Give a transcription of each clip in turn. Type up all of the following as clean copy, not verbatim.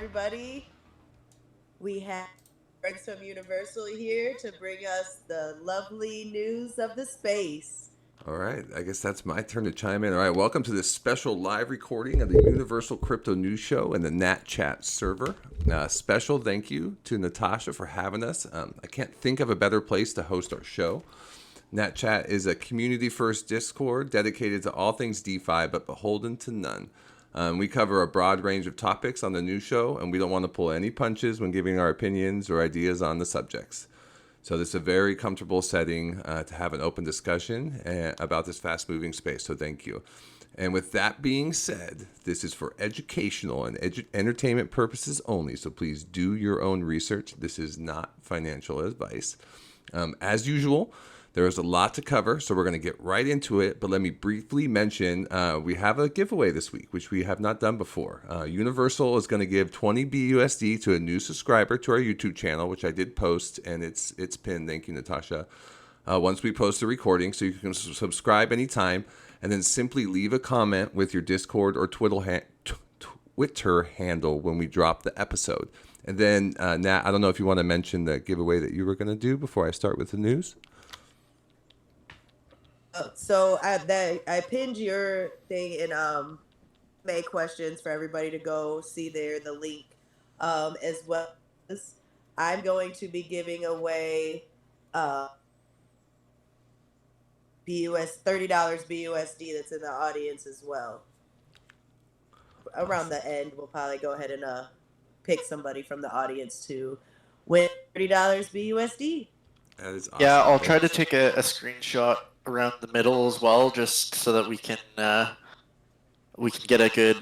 everybody. We have friends from Universal here to bring us the lovely news of the space. All right, I guess that's my turn to chime in. All right, welcome to this special live recording of the Universal Crypto News Show and the Nat Chat server. Special thank you to Natasha for having us. I can't think of a better place to host our show. Nat Chat is a community-first Discord dedicated to all things DeFi, but beholden to none. We cover a broad range of topics on the news show, and we don't want to pull any punches when giving our opinions or ideas on the subjects. So this is a very comfortable setting to have an open discussion about this fast-moving space. So thank you. And with that being said, this is for educational and entertainment purposes only. So please do your own research. This is not financial advice. As usual, there is a lot to cover, so we're going to get right into it. But let me briefly mention we have a giveaway this week, which we have not done before. Universal is going to give 20 BUSD to a new subscriber to our YouTube channel, which I did post, and it's pinned. Thank you, Natasha. Once we post the recording, so you can subscribe anytime, and then simply leave a comment with your Discord or Twitter handle when we drop the episode. And then, Nat, I don't know if you want to mention the giveaway that you were going to do before I start with the news. I pinned your thing and made questions for everybody to go see there, the link, as well as I'm going to be giving away $30 BUSD that's in the audience as well. Around the end, we'll probably go ahead and pick somebody from the audience to win $30 BUSD. That is awesome. Yeah, I'll try to take a screenshot around the middle as well, just so that we can get a good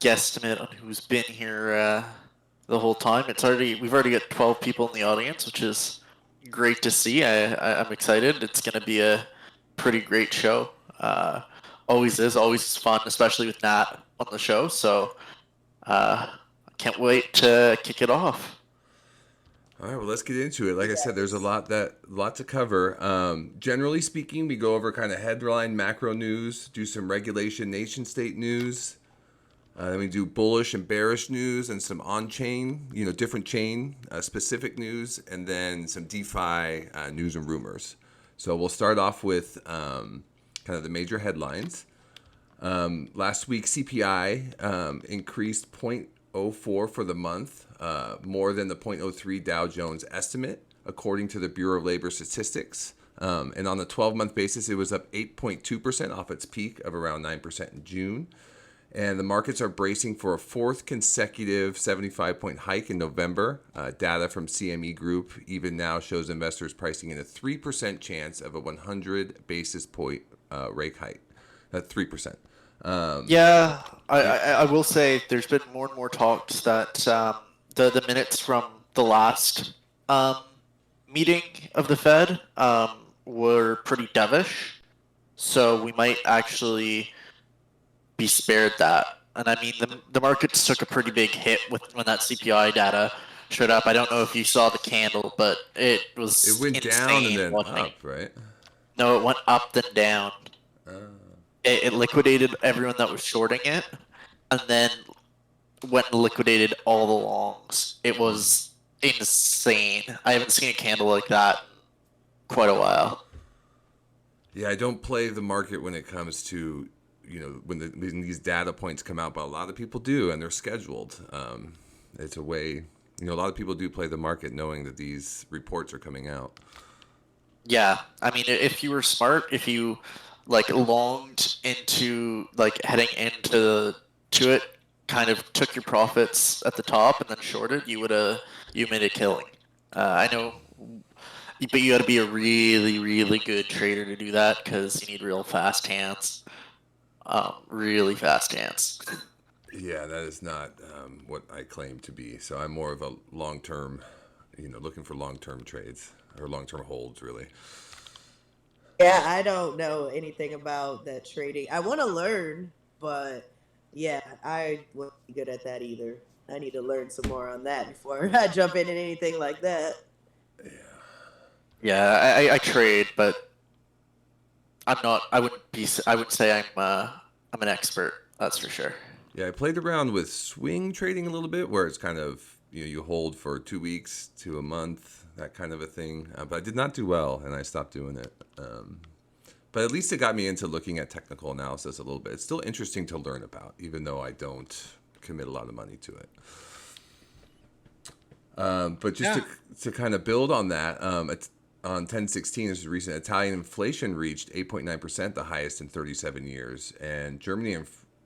guesstimate on who's been here the whole time. We've already got 12 people in the audience, which is great to see. I'm excited. It's going to be a pretty great show. Always fun, especially with Nat on the show. So can't wait to kick it off. All right, well, let's get into it. Like I said, there's a lot to cover. Generally speaking, we go over kind of headline macro news, do some regulation nation state news. Then we do bullish and bearish news and some on-chain, different chain specific news, and then some DeFi news and rumors. So we'll start off with kind of the major headlines. Last week, CPI increased 0.04 for the month, more than the 0.03 Dow Jones estimate, according to the Bureau of Labor Statistics. And on the 12-month basis, it was up 8.2% off its peak of around 9% in June. And the markets are bracing for a fourth consecutive 75-point hike in November. Data from CME Group even now shows investors pricing in a 3% chance of a 100 basis point rate hike. That's 3%. I will say there's been more and more talks that the minutes from the last meeting of the Fed were pretty dovish, so we might actually be spared that. And I mean, the markets took a pretty big hit when that CPI data showed up. I don't know if you saw the candle, but it went down and then up, right? No, it went up then down. It liquidated everyone that was shorting it, and then went and liquidated all the longs. It was insane. I haven't seen a candle like that in quite a while. Yeah, I don't play the market when it comes to, when these data points come out, but a lot of people do, and they're scheduled. It's a way, a lot of people do play the market knowing that these reports are coming out. Yeah, I mean, if you were smart, if you longed into heading into it, kind of took your profits at the top and then shorted, you made a killing. I know, but you got to be a really, really good trader to do that, because you need real fast hands. Really fast hands. Yeah, that is not what I claim to be. So I'm more of a long-term, looking for long-term trades or long-term holds, really. Yeah, I don't know anything about that trading. I want to learn, but yeah, I wouldn't be good at that either. I need to learn some more on that before I jump into anything like that. Yeah, I trade, but I'm not. I wouldn't say I'm an expert. That's for sure. Yeah, I played around with swing trading a little bit, where it's kind of you hold for 2 weeks to a month, that kind of a thing. But I did not do well, and I stopped doing it. But at least it got me into looking at technical analysis a little bit. It's still interesting to learn about, even though I don't commit a lot of money to it. But just to kind of build on that, on 10/16, this is recent, Italian inflation reached 8.9%, the highest in 37 years. And Germany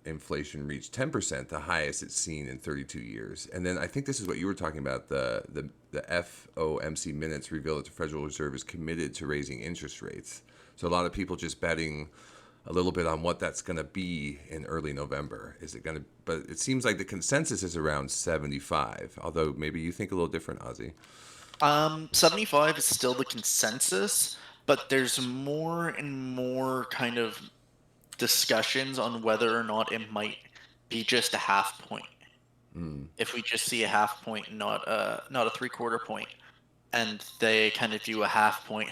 inflation reached 10%, the highest it's seen in 32 years. And then I think this is what you were talking about. The FOMC minutes reveal that the Federal Reserve is committed to raising interest rates. So a lot of people just betting a little bit on what that's going to be in early November. Is it going to? But it seems like the consensus is around 75. Although maybe you think a little different, Ozzy. 75 is still the consensus, but there's more and more kind of discussions on whether or not it might be just a half point. If we just see a half point, not a 3/4 point, and they kind of do a half point,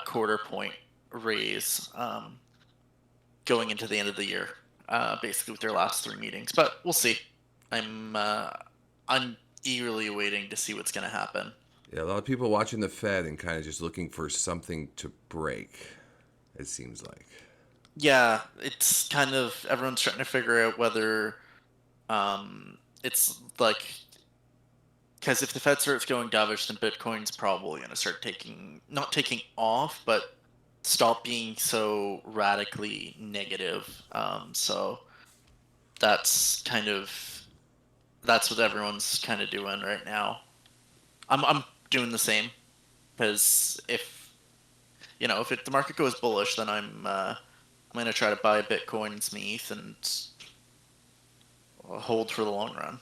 quarter point raise going into the end of the year, basically with their last 3 meetings. But we'll see. I'm eagerly waiting to see what's going to happen. Yeah, a lot of people watching the Fed and kind of just looking for something to break, it seems like. Yeah, it's kind of everyone's trying to figure out whether it's like, because if the Fed starts going dovish, then Bitcoin's probably going to start not taking off, but stop being so radically negative. So that's what everyone's kind of doing right now. I'm doing the same, because if the market goes bullish, then I'm going to try to buy Bitcoin and some ETH and hold for the long run.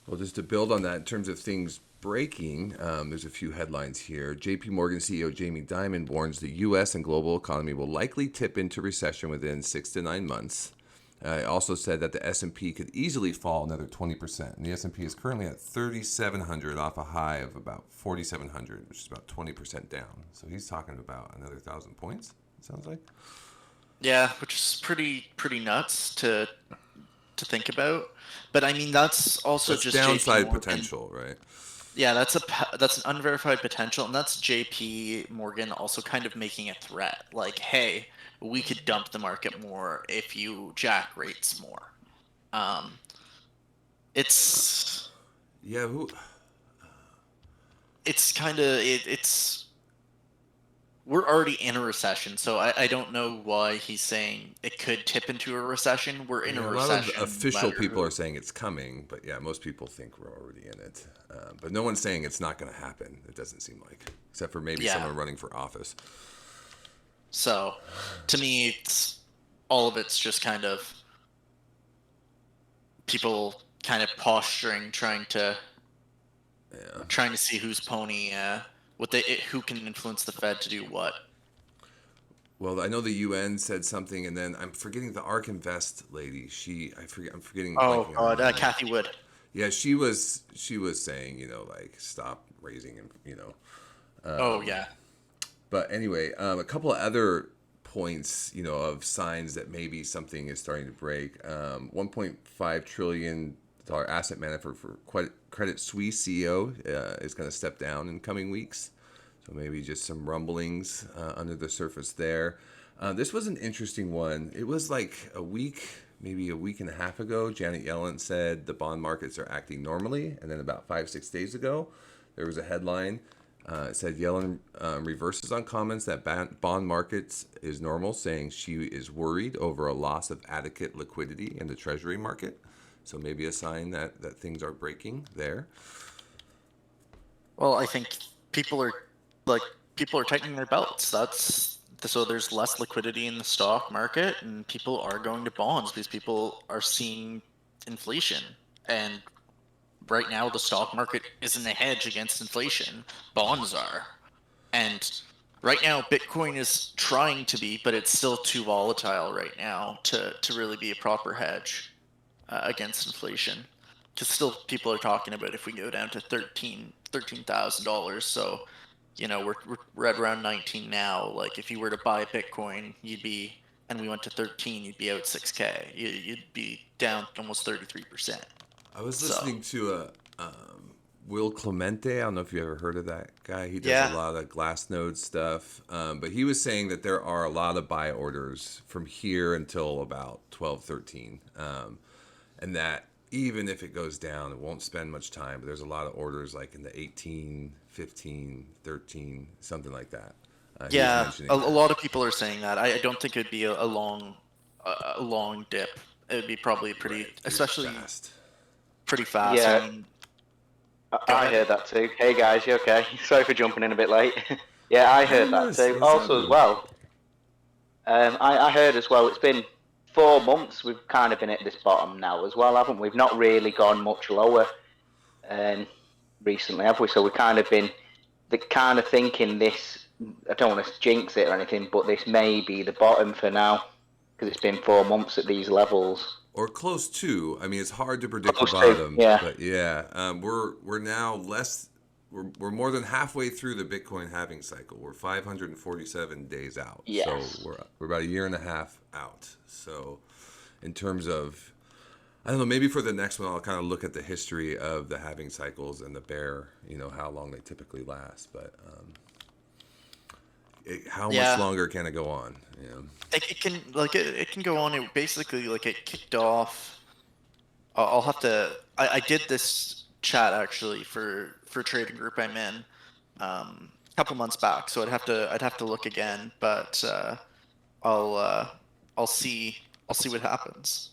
Well, just to build on that, in terms of things breaking, there's a few headlines here. JP Morgan CEO Jamie Dimon warns the U.S. and global economy will likely tip into recession within 6 to 9 months. Also said that the S&P could easily fall another 20%. And the S&P is currently at 3,700 off a high of about 4,700, which is about 20% down. So he's talking about another 1,000 points, it sounds like. Yeah, which is pretty nuts to think about. But I mean, that's also just downside JP Morgan. Potential, right? Yeah, that's an unverified potential, and that's JP Morgan also kind of making a threat, like, hey, we could dump the market more if you jack rates more. It's kind of it's we're already in a recession, so I don't know why he's saying it could tip into a recession. We're in a recession. A lot of official people are saying it's coming, but yeah, most people think we're already in it. But no one's saying it's not going to happen. It doesn't seem like, except for maybe someone running for office. So, to me, all of it's just kind of people kind of posturing, trying to see who's pony, who can influence the Fed to do what. Well, I know the UN said something, and then I'm forgetting the ARK Invest lady. I'm forgetting. Oh God, Cathie Wood. Yeah, she was saying, like, stop raising, oh yeah. But anyway, a couple of other points, of signs that maybe something is starting to break. $1.5 trillion asset manager for Credit Suisse CEO is going to step down in coming weeks. So maybe just some rumblings under the surface there. This was an interesting one. It was like maybe a week and a half ago, Janet Yellen said the bond markets are acting normally. And then about 5-6 days ago, there was a headline. It said Yellen reverses on comments that bond markets is normal, saying she is worried over a loss of adequate liquidity in the treasury market. So maybe a sign that things are breaking there. Well, I think people are tightening their belts. So there's less liquidity in the stock market, and people are going to bonds because people are seeing inflation. And right now, the stock market isn't a hedge against inflation. Bonds are. And right now, Bitcoin is trying to be, but it's still too volatile right now to really be a proper hedge against inflation. Because still, people are talking about if we go down to $13,000. So, we're at around 19 now. Like, if you were to buy Bitcoin, you'd be and we went to 13, you'd be out 6K. You'd be down almost 33%. I was So- listening to Will Clemente. I don't know if you ever heard of that guy. He does Yeah. a lot of Glassnode stuff. But he was saying that there are a lot of buy orders from here until about 12, 13. And that even if it goes down, it won't spend much time. But there's a lot of orders like in the 18, 15, 13, something like that. He was Yeah, mentioning a that. lot of people are saying that. I don't think it'd be a long dip. It would be probably pretty, Right, especially fast. pretty fast. Yeah. I mean, I ahead. heard that too. Hey guys, you okay? Sorry for jumping in a bit late. Yeah, I heard that Yes, too. what's Also as happening? well, I heard as well, it's been 4 months, we've kind of been at this bottom now as well, haven't we? We've not really gone much lower recently, have we? So we've kind of been thinking this, I don't want to jinx it or anything, but this may be the bottom for now, because it's been 4 months at these levels. Or close to. I mean, it's hard to predict Close the to, bottom. yeah. But yeah, we're now less. We're more than halfway through the Bitcoin halving cycle. We're 547 days out. Yes. So we're about a year and a half out. So in terms of, I don't know, maybe for the next one, I'll kind of look at the history of the halving cycles and the bear, how long they typically last. But how Yeah. much longer can it go on? it can go on. It basically it kicked off. I'll have to. I did this chat actually for trading group I'm in, a couple months back. So I'd have to look again, but I'll see what happens.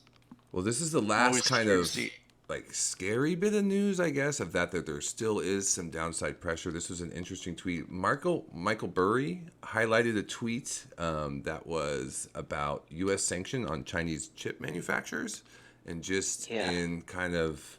Well, this is the I'm last always kind curious of to see. scary bit of news, I guess, of that there still is some downside pressure. This was an interesting tweet. Michael Burry highlighted a tweet that was about U.S. sanction on Chinese chip manufacturers, and just Yeah. in kind of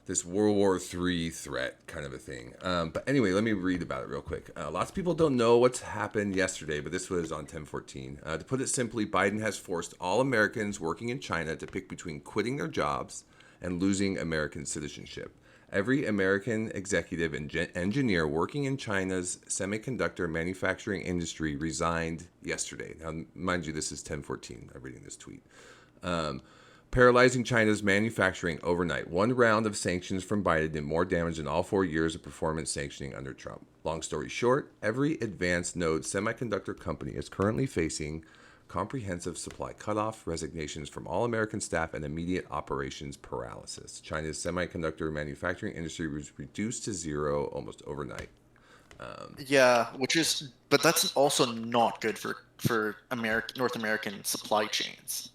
this World War III threat kind of a thing. But anyway, let me read about it real quick. Lots of people don't know what's happened yesterday, but this was on 10/14. To put it simply, Biden has forced all Americans working in China to pick between quitting their jobs and losing American citizenship. Every American executive and engineer working in China's semiconductor manufacturing industry resigned yesterday. Now, mind you, this is 10/14. I'm reading this tweet. Paralyzing China's manufacturing overnight. One round of sanctions from Biden did more damage than all 4 years of performance sanctioning under Trump. Long story short, every advanced node semiconductor company is currently facing comprehensive supply cutoff, resignations from all American staff, and immediate operations paralysis. China's semiconductor manufacturing industry was reduced to zero almost overnight. Yeah, but that's also not good for North American supply chains.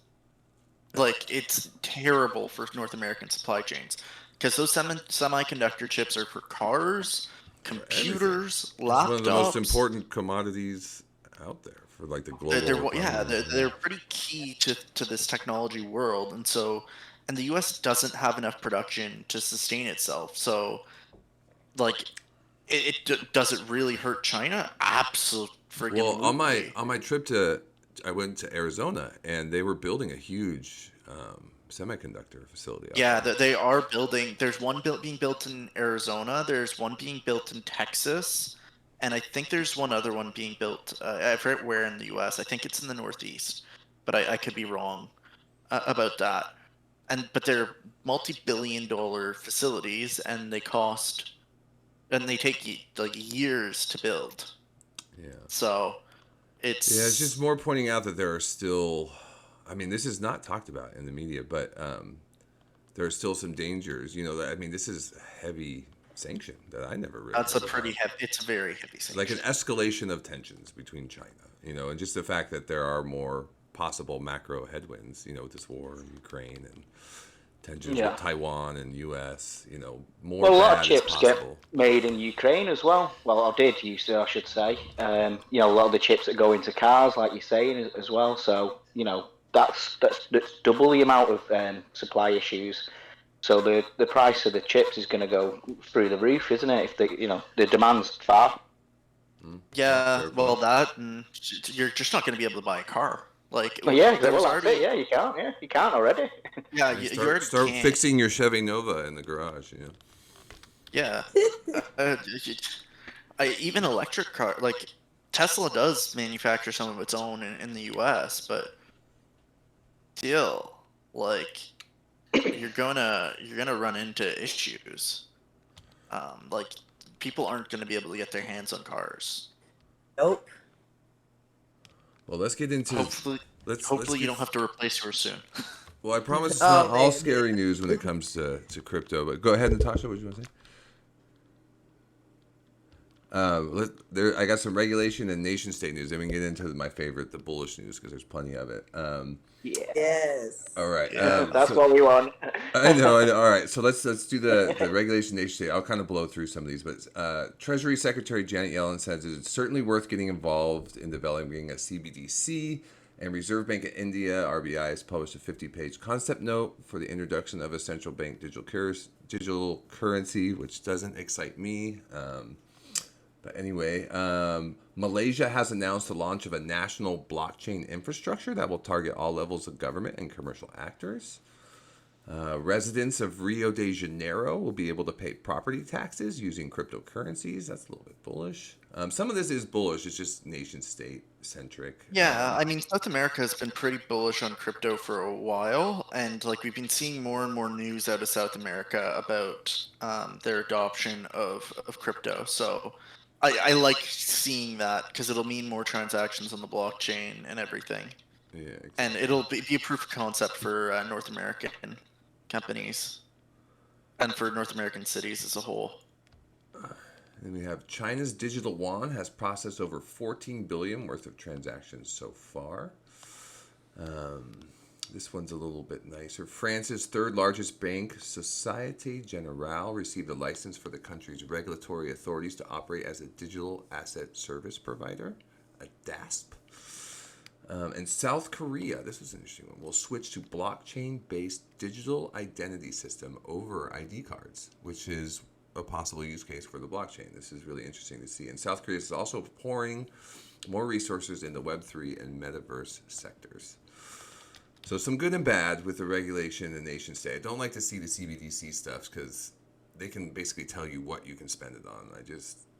It's terrible for North American supply chains because those semiconductor chips are for cars, computers, It's laptops. one of the most important commodities out there for the global economy. They're pretty key to this technology world, and the U.S. doesn't have enough production to sustain itself. So, does it really hurt China? Absolutely. Well, on my trip I went to Arizona, and they were building a huge semiconductor facility. Yeah, they are building. There's one being built in Arizona. There's one being built in Texas, and I think there's one other one being built. I forget where in the U.S. I think it's in the Northeast, but I could be wrong about that. But they're multi-billion-dollar facilities, and they take years to build. Yeah. So it's just more pointing out that there are still. I mean, this is not talked about in the media, but there are still some dangers. This is a heavy sanction that I never really. That's a pretty heavy. It's a very heavy sanction. Like an escalation of tensions between China, and just the fact that there are more possible macro headwinds, with this war in Ukraine and tensions with Taiwan and U.S. More. Well, a lot of bad is chips get possible. made in Ukraine as well. Well, I should say. A lot of the chips that go into cars, like you're saying, as well. So, that's double the amount of supply issues. So the price of the chips is going to go through the roof, isn't it? If the demand's far. Yeah, well, and you're just not going to be able to buy a car. That's it. Yeah, you can't. Yeah, you can't already. Yeah, You start fixing your Chevy Nova in the garage. Yeah. Yeah. Even electric car, Tesla does manufacture some of its own in the U.S., but still, like, you're gonna run into issues. Like, people aren't gonna be able to get their hands on cars. Nope. Well, let's get into Hopefully, let's hopefully you get- don't have to replace yours soon. Well, I promise it's Oh, not all man. scary news when it comes to crypto. But go ahead, Natasha. What did you want to say? I got some regulation and nation state news. Then we can get into my favorite, the bullish news, because there's plenty of it. Yeah. Yes. All right. Yeah. That's what we want. I know. All right. So let's do the regulation nation state. I'll kind of blow through some of these, but Treasury Secretary Janet Yellen says it's certainly worth getting involved in developing a CBDC. And Reserve Bank of India (RBI) has published a 50-page concept note for the introduction of a central bank digital currency, which doesn't excite me. But anyway, Malaysia has announced the launch of a national blockchain infrastructure that will target all levels of government and commercial actors. Residents of Rio de Janeiro will be able to pay property taxes using cryptocurrencies. That's a little bit bullish. Some of this is bullish. It's just nation state centric. Yeah, I mean, South America has been pretty bullish on crypto for a while, and like we've been seeing more and more news out of South America about their adoption of crypto. So I like seeing that because it'll mean more transactions on the blockchain and everything, Yeah. Exactly. and it'll be a proof of concept for North American companies and for North American cities as a whole. Then we have China's digital yuan has processed over 14 billion worth of transactions so far. This one's a little bit nicer. France's third largest bank, Societe Generale, received a license for the country's regulatory authorities to operate as a digital asset service provider, a DASP. And South Korea, this was an interesting one, will switch to blockchain-based digital identity system over ID cards, which is a possible use case for the blockchain. This is really interesting to see. And South Korea is also pouring more resources into Web3 and metaverse sectors. So some good and bad with the regulation and nation state. I don't like to see the CBDC stuff because they can basically tell you what you can spend it on.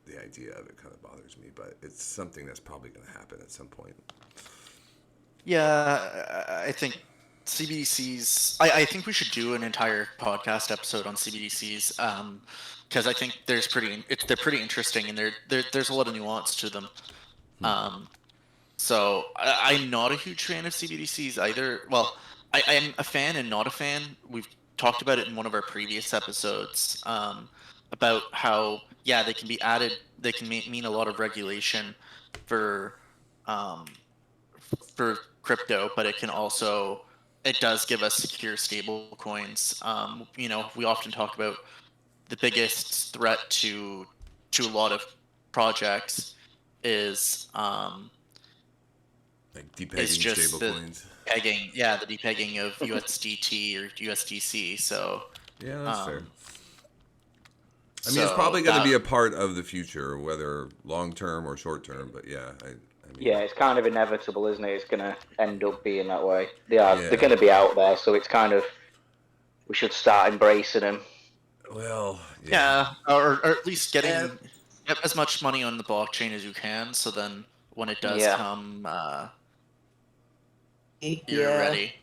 The idea of it kind of bothers me, but it's something that's probably going to happen at some point. Yeah, I think CBDCs. I think we should do an entire podcast episode on CBDCs because I think they're pretty interesting and there's a lot of nuance to them. So I'm not a huge fan of CBDCs either. Well, I'm a fan and not a fan. We've talked about it in one of our previous episodes about how they can be added. They can mean a lot of regulation for crypto, but it does give us secure stable coins. We often talk about the biggest threat to a lot of projects is Like depegging just stablecoins. the depegging of USDT or USDC. So Yeah, that's fair. I mean, so it's probably going to that- be a part of the future, whether long term or short term. But yeah, I mean, Yeah, it's kind of inevitable, isn't it? It's going to end up being that way. Yeah. They're going to be out there, so it's kind of, we should start embracing them. Well, or at least getting Yeah. get as much money on the blockchain as you can. So then when it does Yeah. come, Yeah. you're ready.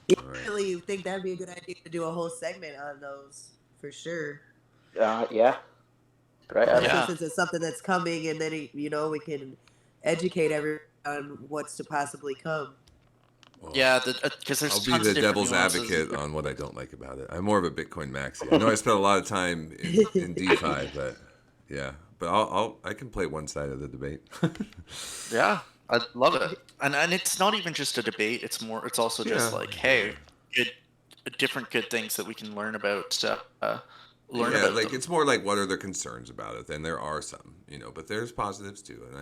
I Alright. really think that'd be a good idea to do a whole segment on those for sure. Yeah. Right. Yeah. Since it's something that's coming, and then we can educate everyone on what's to possibly come. well, Yeah, because there's I'll be tons the of different devil's nuances. advocate on what I don't like about it. I'm more of a Bitcoin maxi. I know I spent a lot of time in DeFi, but yeah. But I can play one side of the debate. Yeah, I love it, and it's not even just a debate. It's also just Yeah. like, hey, different good things that we can learn about. Learn Yeah, about like them. it's more like what are their concerns about it? And there are some, but there's positives too, and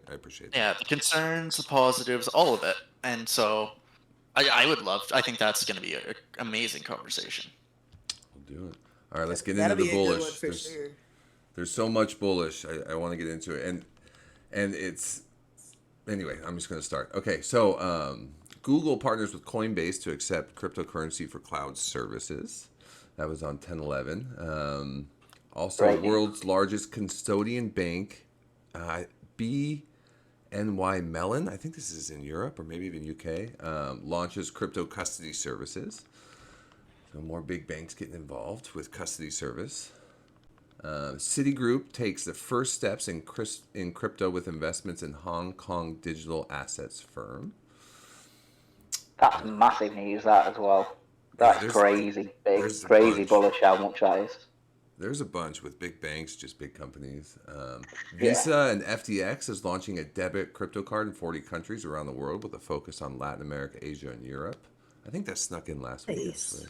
I appreciate that. Yeah, the concerns, the positives, all of it. And so I think that's going to be an amazing conversation. We'll do it. All right, let's get That'll into be the a good bullish. one for sure. There's so much bullish. I want to get into it, and it's anyway. I'm just going to start. Okay, so Google partners with Coinbase to accept cryptocurrency for cloud services. That was on 10/11. Also, Right. world's largest custodian bank BNY Mellon, I think this is in Europe or maybe even UK, launches crypto custody services. So more big banks getting involved with custody service. Citigroup takes the first steps in crypto with investments in Hong Kong digital assets firm. That's massive news, that as well. That's crazy big, crazy bullish how much that is. There's a bunch with big banks, just big companies. Visa and FTX is launching a debit crypto card in 40 countries around the world with a focus on Latin America, Asia, and Europe. I think that snuck in last week, actually.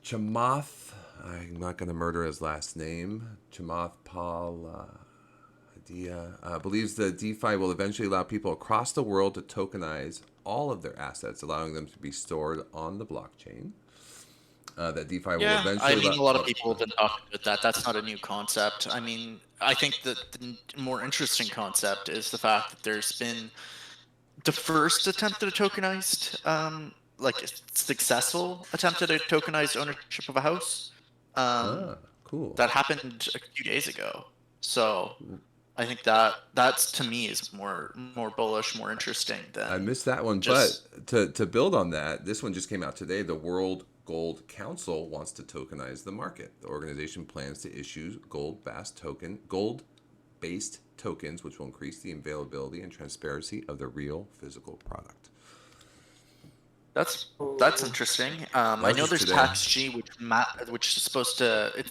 Chamath, I'm not going to murder his last name. Chamath Palihapitiya believes that DeFi will eventually allow people across the world to tokenize all of their assets, allowing them to be stored on the blockchain. That DeFi will eventually. I mean, a lot of people have been talking about that. That's not a new concept. I mean, I think that the more interesting concept is the fact that there's been the first attempt at a tokenized, successful attempt at a tokenized ownership of a house. Cool. That happened a few days ago. So I think that's to me is more bullish, more interesting than. I missed that one, but to build on that, this one just came out today. The World Gold Council wants to tokenize the market. The organization plans to issue gold-based tokens, which will increase the availability and transparency of the real physical product. That's interesting. I know there's TaxG, which is supposed to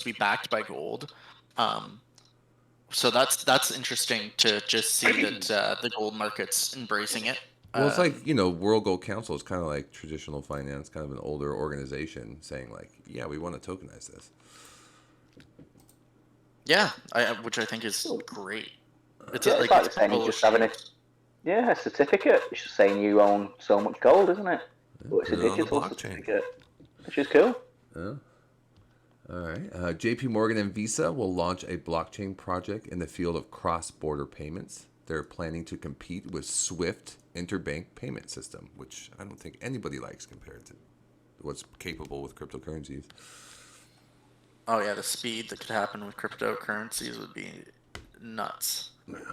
be backed by gold. So that's interesting to just see that the gold market's embracing it. Well, it's like, World Gold Council is kind of like traditional finance, kind of an older organization saying like, yeah, we want to tokenize this. Yeah, which I think is great. It's like saying you're just having a certificate. It's just saying you own so much gold, isn't it? But it's a digital certificate, which is cool. Yeah. All right. JP Morgan and Visa will launch a blockchain project in the field of cross-border payments. They're planning to compete with SWIFT interbank payment system, which I don't think anybody likes compared to what's capable with cryptocurrencies. Oh yeah, the speed that could happen with cryptocurrencies would be nuts. Let's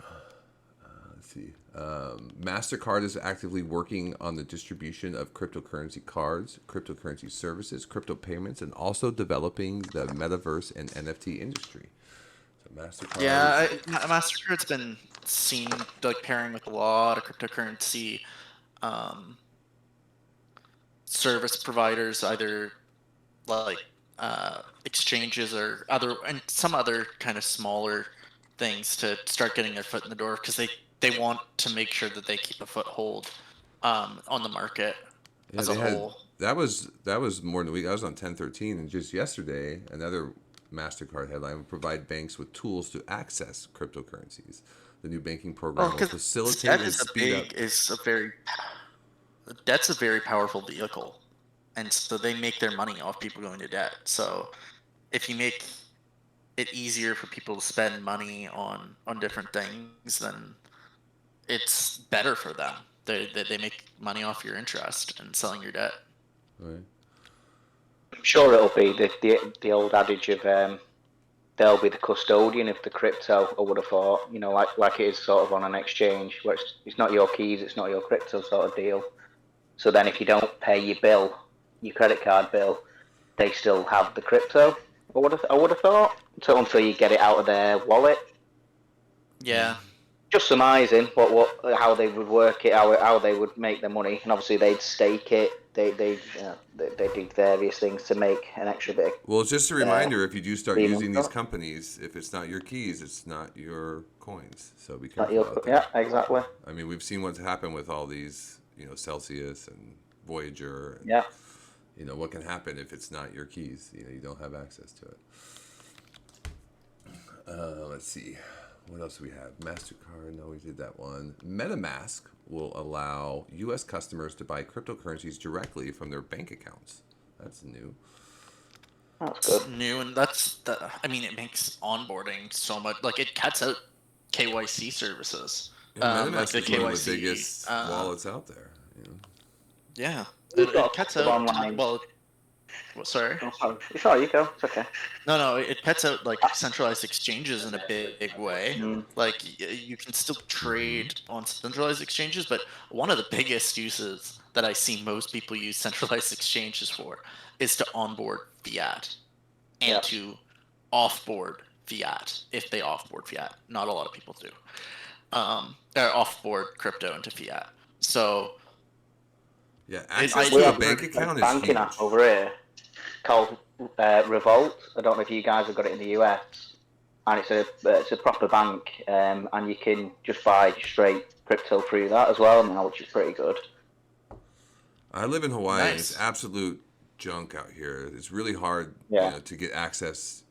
see. MasterCard is actively working on the distribution of cryptocurrency cards, cryptocurrency services, crypto payments, and also developing the metaverse and NFT industry. So MasterCard. Yeah, MasterCard's been seen like pairing with a lot of cryptocurrency service providers, either like exchanges or some other kind of smaller things to start getting their foot in the door, because they want to make sure that they keep a foothold on the market as a whole. That was more than a week. I was on 1013, and just yesterday, another MasterCard headline would provide banks with tools to access cryptocurrencies. The new banking program will facilitate and speed up. Debt's a very powerful vehicle, and so they make their money off people going to debt. So if you make it easier for people to spend money on different things, then it's better for them. They make money off your interest and selling your debt. Right. I'm sure it'll be the old adage of they'll be the custodian of the crypto. I would have thought, like it is sort of on an exchange where it's not your keys, it's not your crypto sort of deal. So then if you don't pay your bill, your credit card bill, they still have the crypto. I would have thought until you get it out of their wallet. Yeah. Just surmising how they would work it, how they would make their money, and obviously they'd stake it. They do various things to make an extra bit. Well, it's just a reminder: if you do start using these companies, if it's not your keys, it's not your coins. So be careful about that. Yeah, exactly. I mean, we've seen what's happened with all these, Celsius and Voyager. And, yeah. What can happen if it's not your keys? You don't have access to it. Let's see. What else do we have? MasterCard. No, we did that one. MetaMask will allow U.S. customers to buy cryptocurrencies directly from their bank accounts. That's new. That's good. It's new, and it makes onboarding so much. Like, it cuts out KYC services. Yeah, MetaMask like the is KYC, one of the biggest wallets out there. Yeah. We've It got cuts a out online. well. Sorry. Oh, sorry. It's all right, you go. It's okay. No, it cuts out like centralized exchanges in a big way. Mm. Like you can still trade on centralized exchanges, but one of the biggest uses that I see most people use centralized exchanges for is to onboard fiat and Yeah. to offboard fiat if they offboard fiat. Not a lot of people do. Or offboard crypto into fiat. So Yeah, I- access We to a have bank a account is banking huge. app over here called Revolt. I don't know if you guys have got it in the US, and it's a proper bank, and you can just buy straight crypto through that as well now, which is pretty good. I live in Hawaii, and it's Nice. absolute junk out here. It's really hard, Yeah. to get access,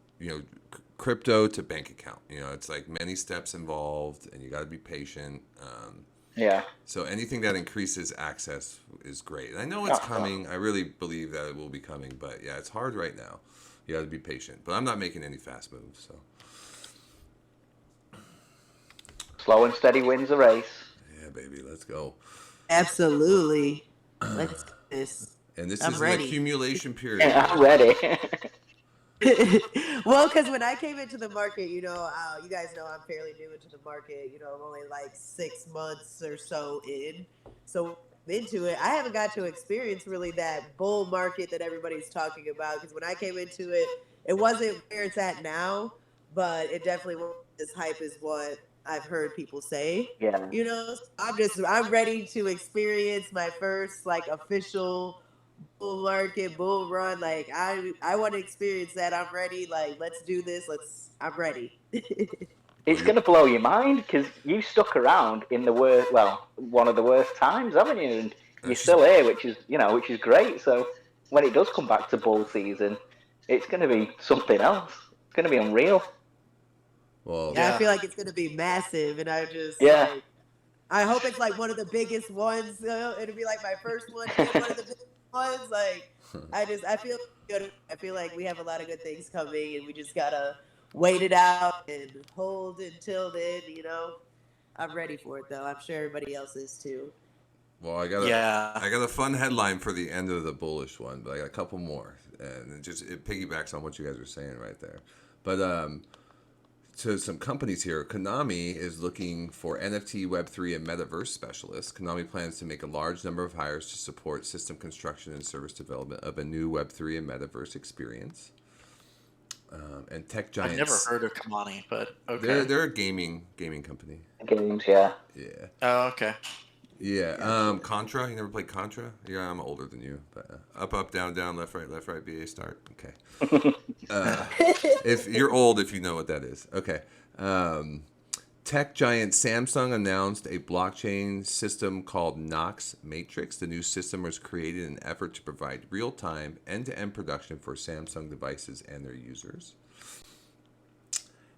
crypto to bank account. It's like many steps involved, and you got to be patient. Yeah. So anything that increases access is great. And I know it's Oh, coming. I really believe that it will be coming, but yeah, it's hard right now. You got to be patient. But I'm not making any fast moves. So Slow and steady wins the race. yeah, baby, let's go. Absolutely. Let's do this. And this I'm is ready. an accumulation period. Yeah, I'm ready. Well, because when I came into the market, you guys know I'm fairly new into the market. I'm only like 6 months or so in. So into it, I haven't got to experience really that bull market that everybody's talking about. Because when I came into it, it wasn't where it's at now, but it definitely wasn't as hype as what I've heard people say. Yeah. I'm ready to experience my first like official bull market, bull run. Like I want to experience that. I'm ready. Like let's do this. I'm ready. It's going to blow your mind because you stuck around in the worst, well, one of the worst times, haven't you? And you're still here, which is great. So when it does come back to bull season, it's going to be something else. It's going to be unreal. Well, Yeah, I Yeah. feel like it's gonna be massive, and Yeah. like, I hope it's like one of the biggest ones. It'll be like my first one, one of the biggest ones. Like I feel good. I feel like we have a lot of good things coming, and we just gotta wait it out and hold until then. I'm ready for it though. I'm sure everybody else is too. well, I got a fun headline for the end of the bullish one, but I got a couple more, and it piggybacks on what you guys were saying right there. But so some companies here, Konami is looking for NFT, Web3, and Metaverse specialists. Konami plans to make a large number of hires to support system construction and service development of a new Web3 and Metaverse experience. And tech giants. I've never heard of Kamani, but okay. They're a gaming company. Games, yeah. Yeah. Oh, okay. Yeah. Contra. You never played Contra? Yeah, I'm older than you. But up, down, left, right, BA start. Okay. If you're old, if you know what that is. Okay. Tech giant Samsung announced a blockchain system called Knox Matrix. The new system was created in an effort to provide real-time, end-to-end production for Samsung devices and their users.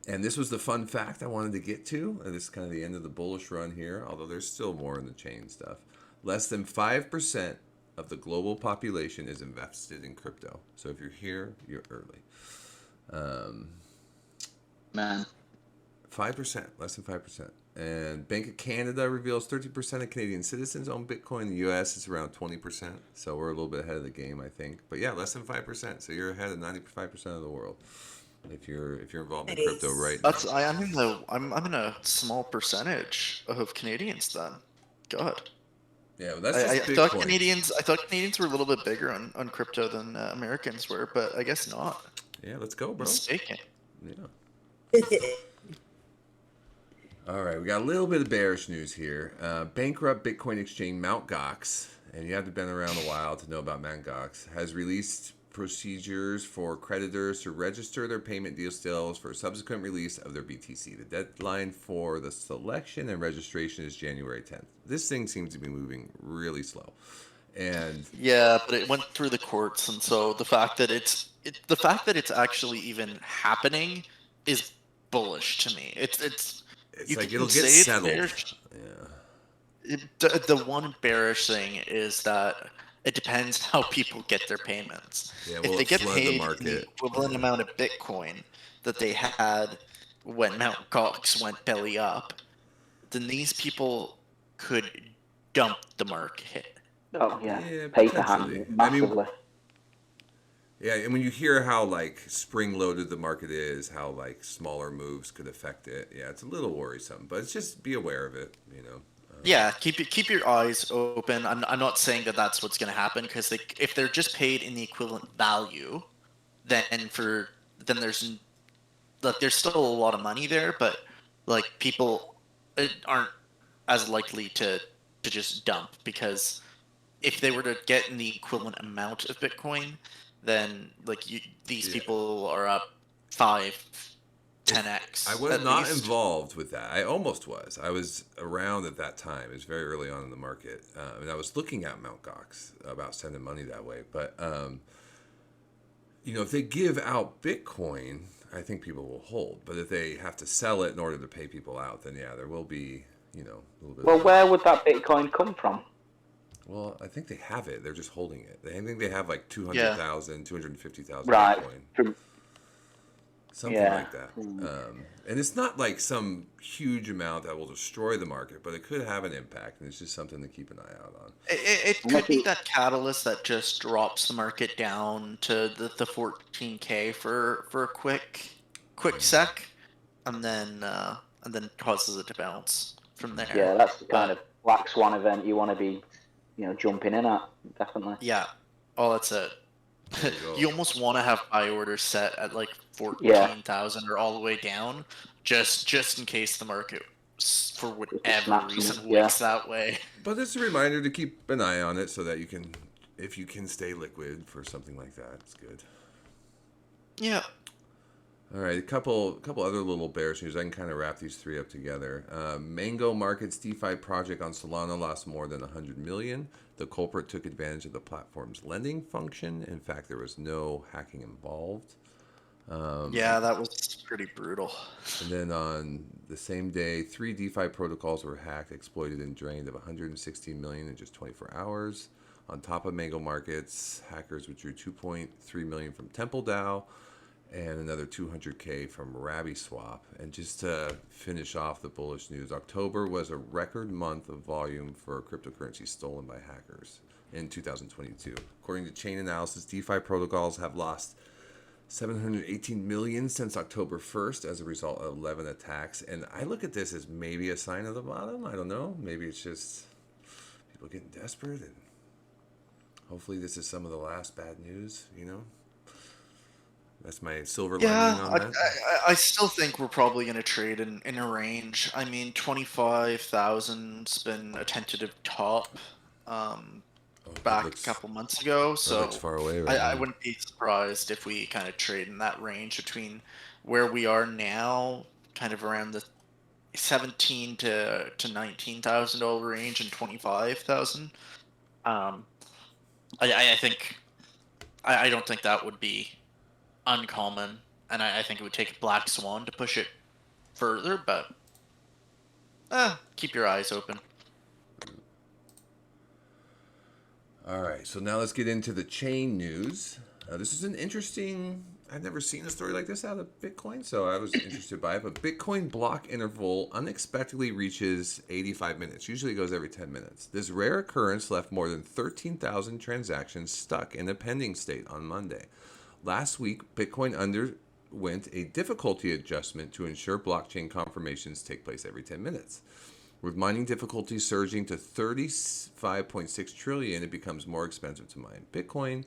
And this was the fun fact I wanted to get to. And this is kind of the end of the bullish run here, although there's still more in the chain stuff. Less than 5% of the global population is invested in crypto. So if you're here, you're early. Man. 5%, less than 5%. And Bank of Canada reveals 30% of Canadian citizens own Bitcoin. In the U.S., it's around 20%. So we're a little bit ahead of the game, I think. But yeah, less than 5%. So you're ahead of 95% of the world if you're involved in crypto right now. I'm in a small percentage of Canadians then. God. Yeah, well, that's I just thought Bitcoin. I thought Canadians were a little bit bigger on crypto than Americans were, but I guess not. Yeah, let's go, bro. Mistaken. Yeah. All right, we got a little bit of bearish news here. Bankrupt Bitcoin exchange Mt. Gox, and you have to been around a while to know about Mt. Gox, has released procedures for creditors to register their payment details for subsequent release of their BTC. The deadline for the selection and registration is January 10th. This thing seems to be moving really slow. And yeah, but it went through the courts, and so the fact that it's actually even happening is bullish to me. It's like it'll get settled. Yeah. The one bearish thing is that it depends how people get their payments. Yeah, if they get paid the equivalent amount of Bitcoin that they had when Mt. Gox went belly up, then these people could dump the market. Oh yeah, Yeah, paper hand massively. Yeah, and when you hear how like spring loaded the market is, how like smaller moves could affect it, yeah, it's a little worrisome. But it's just be aware of it, you know. Yeah, keep your eyes open. I'm not saying that that's what's going to happen because if they're just paid in the equivalent value, then for then there's still a lot of money there, but like people aren't as likely to just dump because if they were to get in the equivalent amount of Bitcoin, then these Yeah. people are up 5, I 10x was at not least. involved with that. I almost was. I was around at that time. It was very early on in the market, and I was looking at Mt. Gox about sending money that way. But you know, if they give out Bitcoin, I think people will hold. But if they have to sell it in order to pay people out, then yeah, there will be, you know, a little bit. Well, where would that Bitcoin come from? Well, I think they have it. They're just holding it. I think they have like Yeah. 200,000, 250,000 Right. Bitcoin. From, Something Yeah. like that. And it's not like some huge amount that will destroy the market, but it could have an impact, and it's just something to keep an eye out on. It could be that catalyst that just drops the market down to the 14K for a quick sec, and then causes it to bounce from there. yeah, that's the kind But of black swan event you want to be, jumping in at. Definitely. yeah, oh, that's it. There you go. You almost want to have buy orders set at like 14,000 or all the way down, just in case the market, for whatever snaps reason, and- yeah. wicks that way. But it's a reminder to keep an eye on it so that you can, if you can stay liquid for something like that, it's good. Yeah. All right, a couple other little bearish news. I can kind of wrap these three up together. Mango Markets DeFi project on Solana lost more than 100 million. The culprit took advantage of the platform's lending function. In fact, there was no hacking involved. Yeah, that was pretty brutal. And then on the same day, 3 DeFi protocols were hacked, exploited, and drained of 116 million in just 24 hours. On top of Mango Markets, hackers withdrew 2.3 million from Temple DAO and another 200K from RabbitSwap. And just to finish off the bullish news, October was a record month of volume for cryptocurrency stolen by hackers in 2022. According to Chainalysis, DeFi protocols have lost 718 million since October 1st as a result of 11 attacks. And I look at this as maybe a sign of the bottom. I don't know. Maybe it's just people getting desperate, and hopefully this is some of the last bad news, you know? That's my silver lining on that. I still think we're probably going to trade in a range. I mean, 25,000's been a tentative top back a couple months ago, so looks far away right I now. wouldn't be surprised if we kind of trade in that range between where we are now, kind of around the 17 to $19,000 range, and 25,000. I think I don't think that would be uncommon, and I think it would take a black swan to push it further, but keep your eyes open. All right, so now let's get into the chain news. This is an interesting. I've never seen a story like this out of Bitcoin, so I was interested by it. But Bitcoin block interval unexpectedly reaches 85 minutes. Usually it goes every 10 minutes. This rare occurrence left more than 13,000 transactions stuck in a pending state on Monday. Last week, Bitcoin underwent a difficulty adjustment to ensure blockchain confirmations take place every 10 minutes. With mining difficulty surging to 35.6 trillion, it becomes more expensive to mine Bitcoin,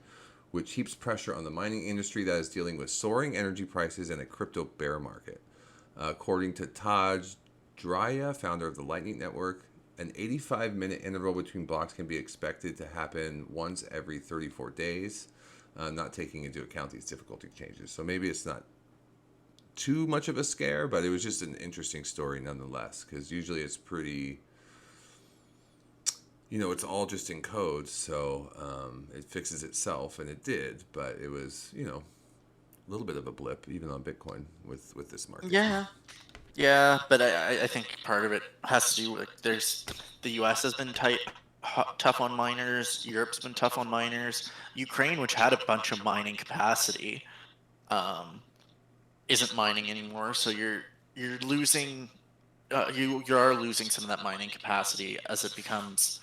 which heaps pressure on the mining industry that is dealing with soaring energy prices and a crypto bear market. According to Taj Draya, founder of the Lightning Network, an 85-minute interval between blocks can be expected to happen once every 34 days, not taking into account these difficulty changes. So maybe it's not too much of a scare, but it was just an interesting story nonetheless, because usually it's pretty, it's all just in code, so it fixes itself, and it did, but it was, a little bit of a blip even on Bitcoin with this market. Yeah, but I think part of it has to do with the US has been tough on miners, Europe's been tough on miners, Ukraine, which had a bunch of mining capacity, isn't mining anymore, so you're losing you are losing some of that mining capacity as it becomes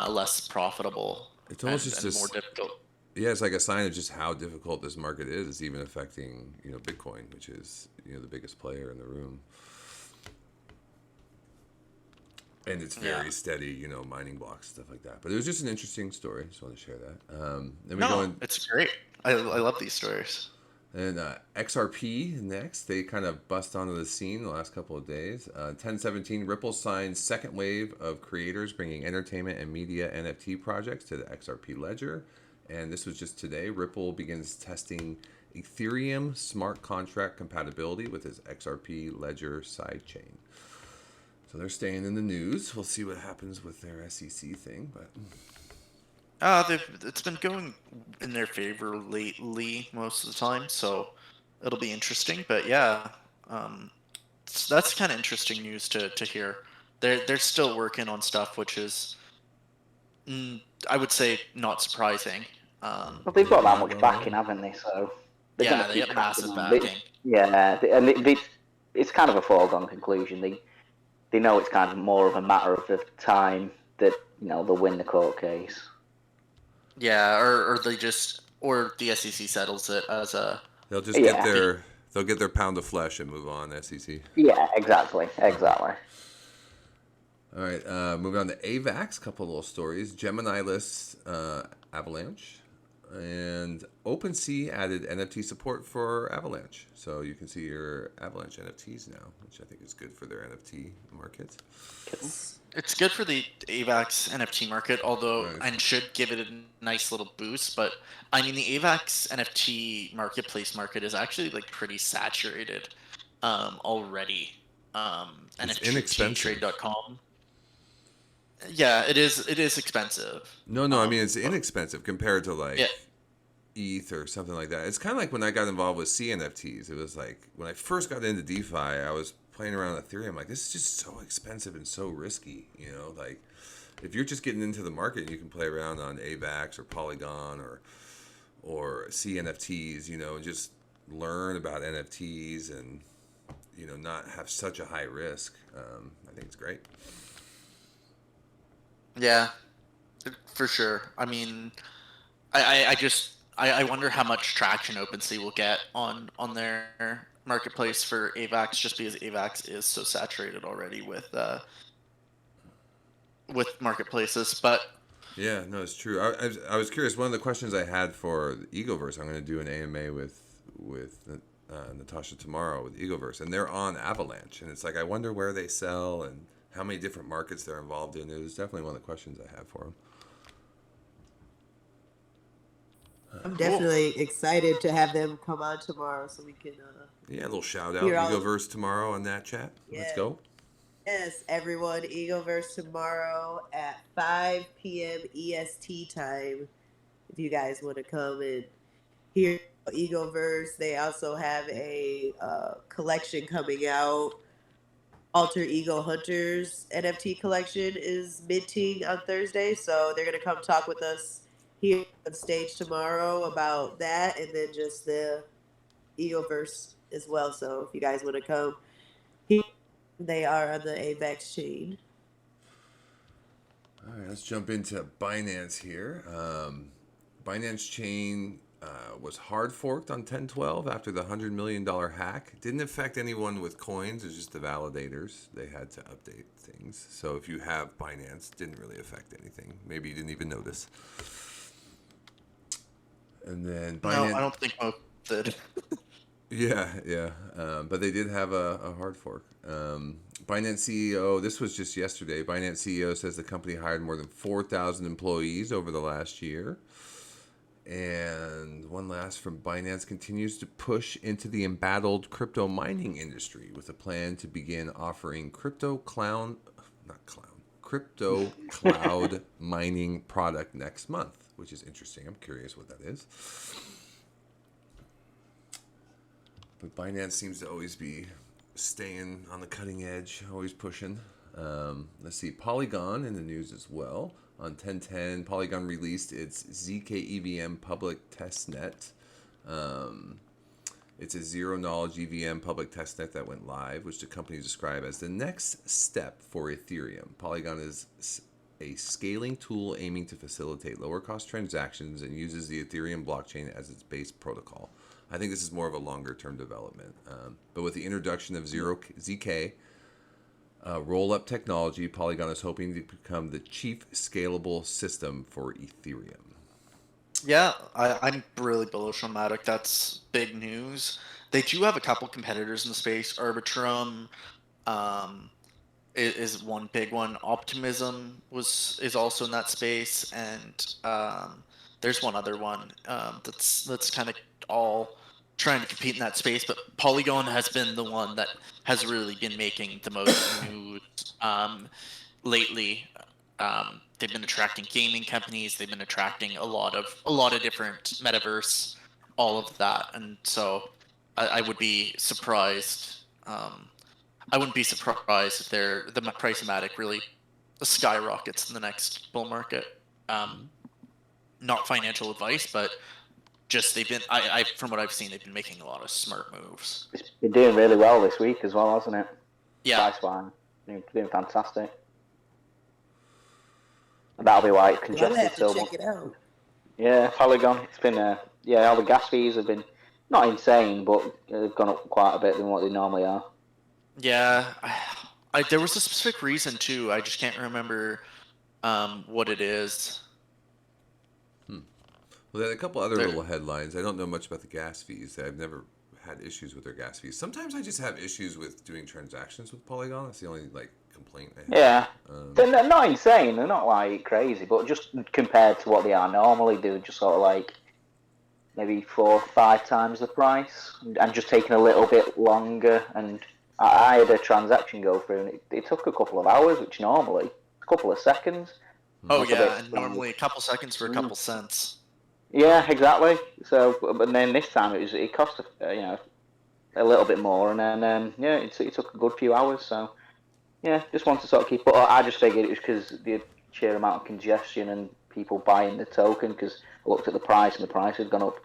less profitable. It's almost and more difficult. Yeah, it's like a sign of just how difficult this market is. It's even affecting, Bitcoin, which is, the biggest player in the room. And it's Yeah. very steady, mining blocks, stuff like that. But it was just an interesting story. Just want to share that. Then we go No, in, it's great. I love these stories. and XRP next. They kind of bust onto the scene the last couple of days. 1017, Ripple signs second wave of creators bringing entertainment and media NFT projects to the XRP ledger. And this was just today. Ripple begins testing Ethereum smart contract compatibility with its XRP ledger sidechain. So they're staying in the news. We'll see what happens with their SEC thing, but It's been going in their favor lately most of the time, so it'll be interesting. But yeah, um, that's kind of interesting news to hear. They're still working on stuff, which is, I would say, not surprising. Well, they've got yeah, that not much going backing, away. haven't they? So they're going Yeah, to they keep have cracking massive on. backing. It's kind of a foregone conclusion. They know it's kind of more of a matter of time that they'll win the court case. Yeah, or they just, or the SEC settles it as a. They'll just Yeah. they'll get their pound of flesh and move on. SEC. Yeah, exactly. All right, moving on to AVAX. Couple little stories. Gemini lists Avalanche, and OpenSea added NFT support for Avalanche, so you can see your Avalanche NFTs now, which I think is good for their NFT market. It's good for the AVAX NFT market, although Right. and should give it a nice little boost. But I mean, the AVAX NFT marketplace market is actually like pretty saturated already. It's inexpensive. NFTtrade.com. Yeah, it is. It is expensive. No, I mean it's inexpensive compared to like Yeah. ETH or something like that. It's kind of like when I got involved with CNFTs. It was like when I first got into DeFi, I was playing around with Ethereum. Like, this is just so expensive and so risky. Like if you're just getting into the market, you can play around on AVAX or Polygon or CNFTs, and just learn about NFTs and not have such a high risk. I think it's great. Yeah, for sure. I mean, I wonder how much traction OpenSea will get on their marketplace for AVAX, just because AVAX is so saturated already with marketplaces. But Yeah, no, it's true. I was curious. One of the questions I had for Egoverse, I'm going to do an AMA with Natasha tomorrow with Egoverse, and they're on Avalanche, and it's like I wonder where they sell and how many different markets they're involved in. It was definitely one of the questions I have for them. I'm definitely excited to have them come on tomorrow so we can. Yeah, a little shout out Here, I'll- Egoverse tomorrow on that chat. Let's Yeah. go. Yes, everyone, Eagleverse tomorrow at 5 p.m. EST time. If you guys want to come and hear Eagleverse, they also have a collection coming out. Alter Ego Hunters NFT collection is minting on Thursday, so they're gonna come talk with us here on stage tomorrow about that, and then just the Eagleverse as well. So if you guys want to come, here they are on the AVAX chain. All right, let's jump into Binance here. Binance Chain was hard forked on 10/12 after the $100 million hack. Didn't affect anyone with coins, it's just the validators. They had to update things. So if you have Binance, didn't really affect anything. Maybe you didn't even notice. And then Binance. no, I don't think most did. Yeah. But they did have a hard fork. Binance CEO, this was just yesterday. Binance CEO says the company hired more than 4,000 employees over the last year. And one last from Binance, continues to push into the embattled crypto mining industry with a plan to begin offering crypto cloud mining product next month, which is interesting. I'm curious what that is. But Binance seems to always be staying on the cutting edge, always pushing. Let's see, Polygon in the news as well. On 10/10, Polygon released its ZK EVM public testnet. It's a zero-knowledge EVM public testnet that went live, which the company described as the next step for Ethereum. Polygon is a scaling tool aiming to facilitate lower cost transactions and uses the Ethereum blockchain as its base protocol. I think this is more of a longer term development. But with the introduction of ZK roll up technology, Polygon is hoping to become the chief scalable system for Ethereum. Yeah, I'm really bullish on Matic. That's big news. They do have a couple competitors in the space. Arbitrum is one big one. Optimism is also in that space, and there's one other one that's kind of all trying to compete in that space. But Polygon has been the one that has really been making the most news lately. They've been attracting gaming companies. They've been attracting a lot of different metaverse, all of that, and so I would be surprised. I wouldn't be surprised if the price of Matic really skyrockets in the next bull market. Not financial advice, but just they've been. I from what I've seen, they've been making a lot of smart moves. It's been doing really well this week as well, hasn't it? Yeah. Price-wise, doing fantastic. And that'll be why it's I'll congested have to so check much. it out. Yeah, Polygon. It's been all the gas fees have been not insane, but they've gone up quite a bit than what they normally are. Yeah, there was a specific reason too. I just can't remember what it is. Well, there are a couple other little headlines. I don't know much about the gas fees. I've never had issues with their gas fees. Sometimes I just have issues with doing transactions with Polygon. That's the only complaint I have. Yeah, they're not insane. They're not crazy, but just compared to what they are normally, they're just sort of maybe 4 or 5 times the price, and just taking a little bit longer. And I had a transaction go through, and it took a couple of hours, which normally a couple of seconds. Oh yeah, and normally a couple seconds for a couple cents. Yeah, exactly. So, but then this time it cost a little bit more, and then it took a good few hours. So yeah, just wanted to sort of keep. But I just figured it was because the sheer amount of congestion and people buying the token. Because I looked at the price, and the price had gone up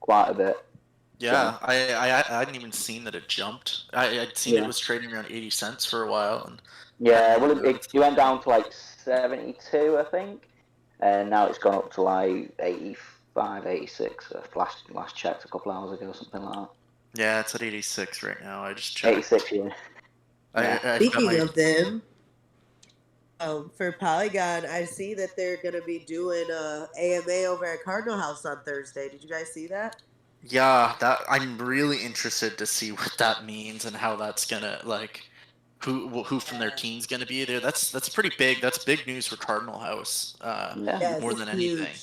quite a bit. Yeah, so, I hadn't even seen that it jumped. I'd seen it was trading around 80 cents for a while, and well, it went down to 72, I think, and now it's gone up to 85, 86. Last checked a couple hours ago, something like that. Yeah, it's at 86 right now. I just checked. 86, yeah. Speaking of them, for Polygon, I see that they're going to be doing AMA over at Cardinal House on Thursday. Did you guys see that? Yeah, I'm really interested to see what that means and how that's gonna who from their team's gonna be there. That's pretty big. That's big news for Cardinal House. More than anything.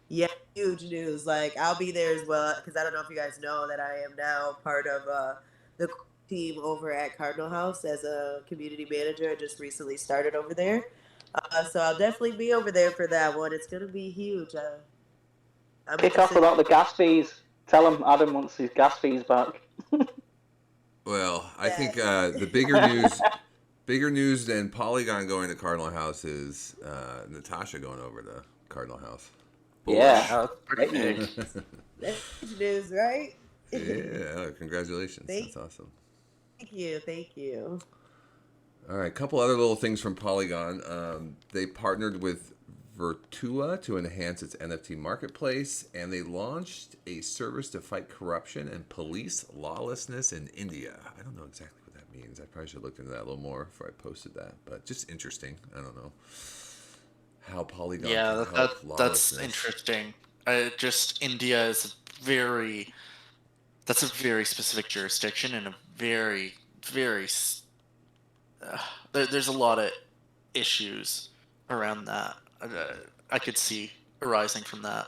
Yeah, huge news. I'll be there as well because I don't know if you guys know that I am now part of the team over at Cardinal House as a community manager. I just recently started over there, so I'll definitely be over there for that one. It's gonna be huge. Kick off about the gas fees. Tell him Adam wants his gas fees back. Well, I think the bigger news than Polygon going to Cardinal House is Natasha going over to Cardinal House. Bullish. Yeah, great news. That's news, right? Yeah, congratulations. That's awesome. Thank you. All right, a couple other little things from Polygon. They partnered with Virtua to enhance its NFT marketplace, and they launched a service to fight corruption and police lawlessness in India. I don't know exactly what that means. I probably should have looked into that a little more before I posted that, but just interesting. I don't know how Polygon can help lawlessness. That's interesting. Just India is that's a very specific jurisdiction and a very, very there's a lot of issues around that. I could see arising from that.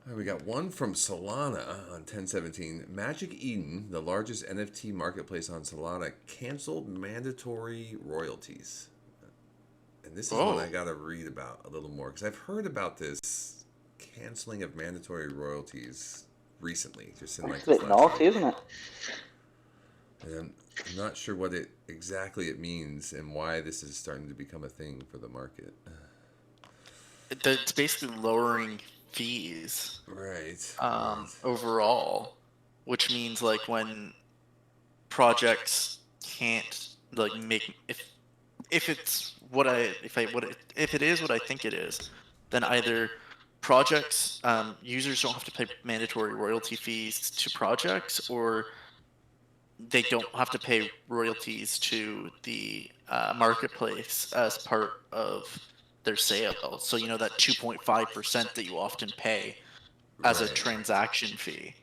We got one from Solana on 10/17. Magic Eden, the largest NFT marketplace on Solana, canceled mandatory royalties. And this is one I got to read about a little more because I've heard about this canceling of mandatory royalties recently. Just in it's a bit naughty, isn't it? And I'm not sure what exactly it means and why this is starting to become a thing for the market. It's basically lowering fees. Right. Overall, which means when projects can't make if it's if it is what I think it is, then either projects users don't have to pay mandatory royalty fees to projects, or they don't have to pay royalties to the marketplace as part of their sale. So that 2.5% that you often pay as a Right. transaction fee.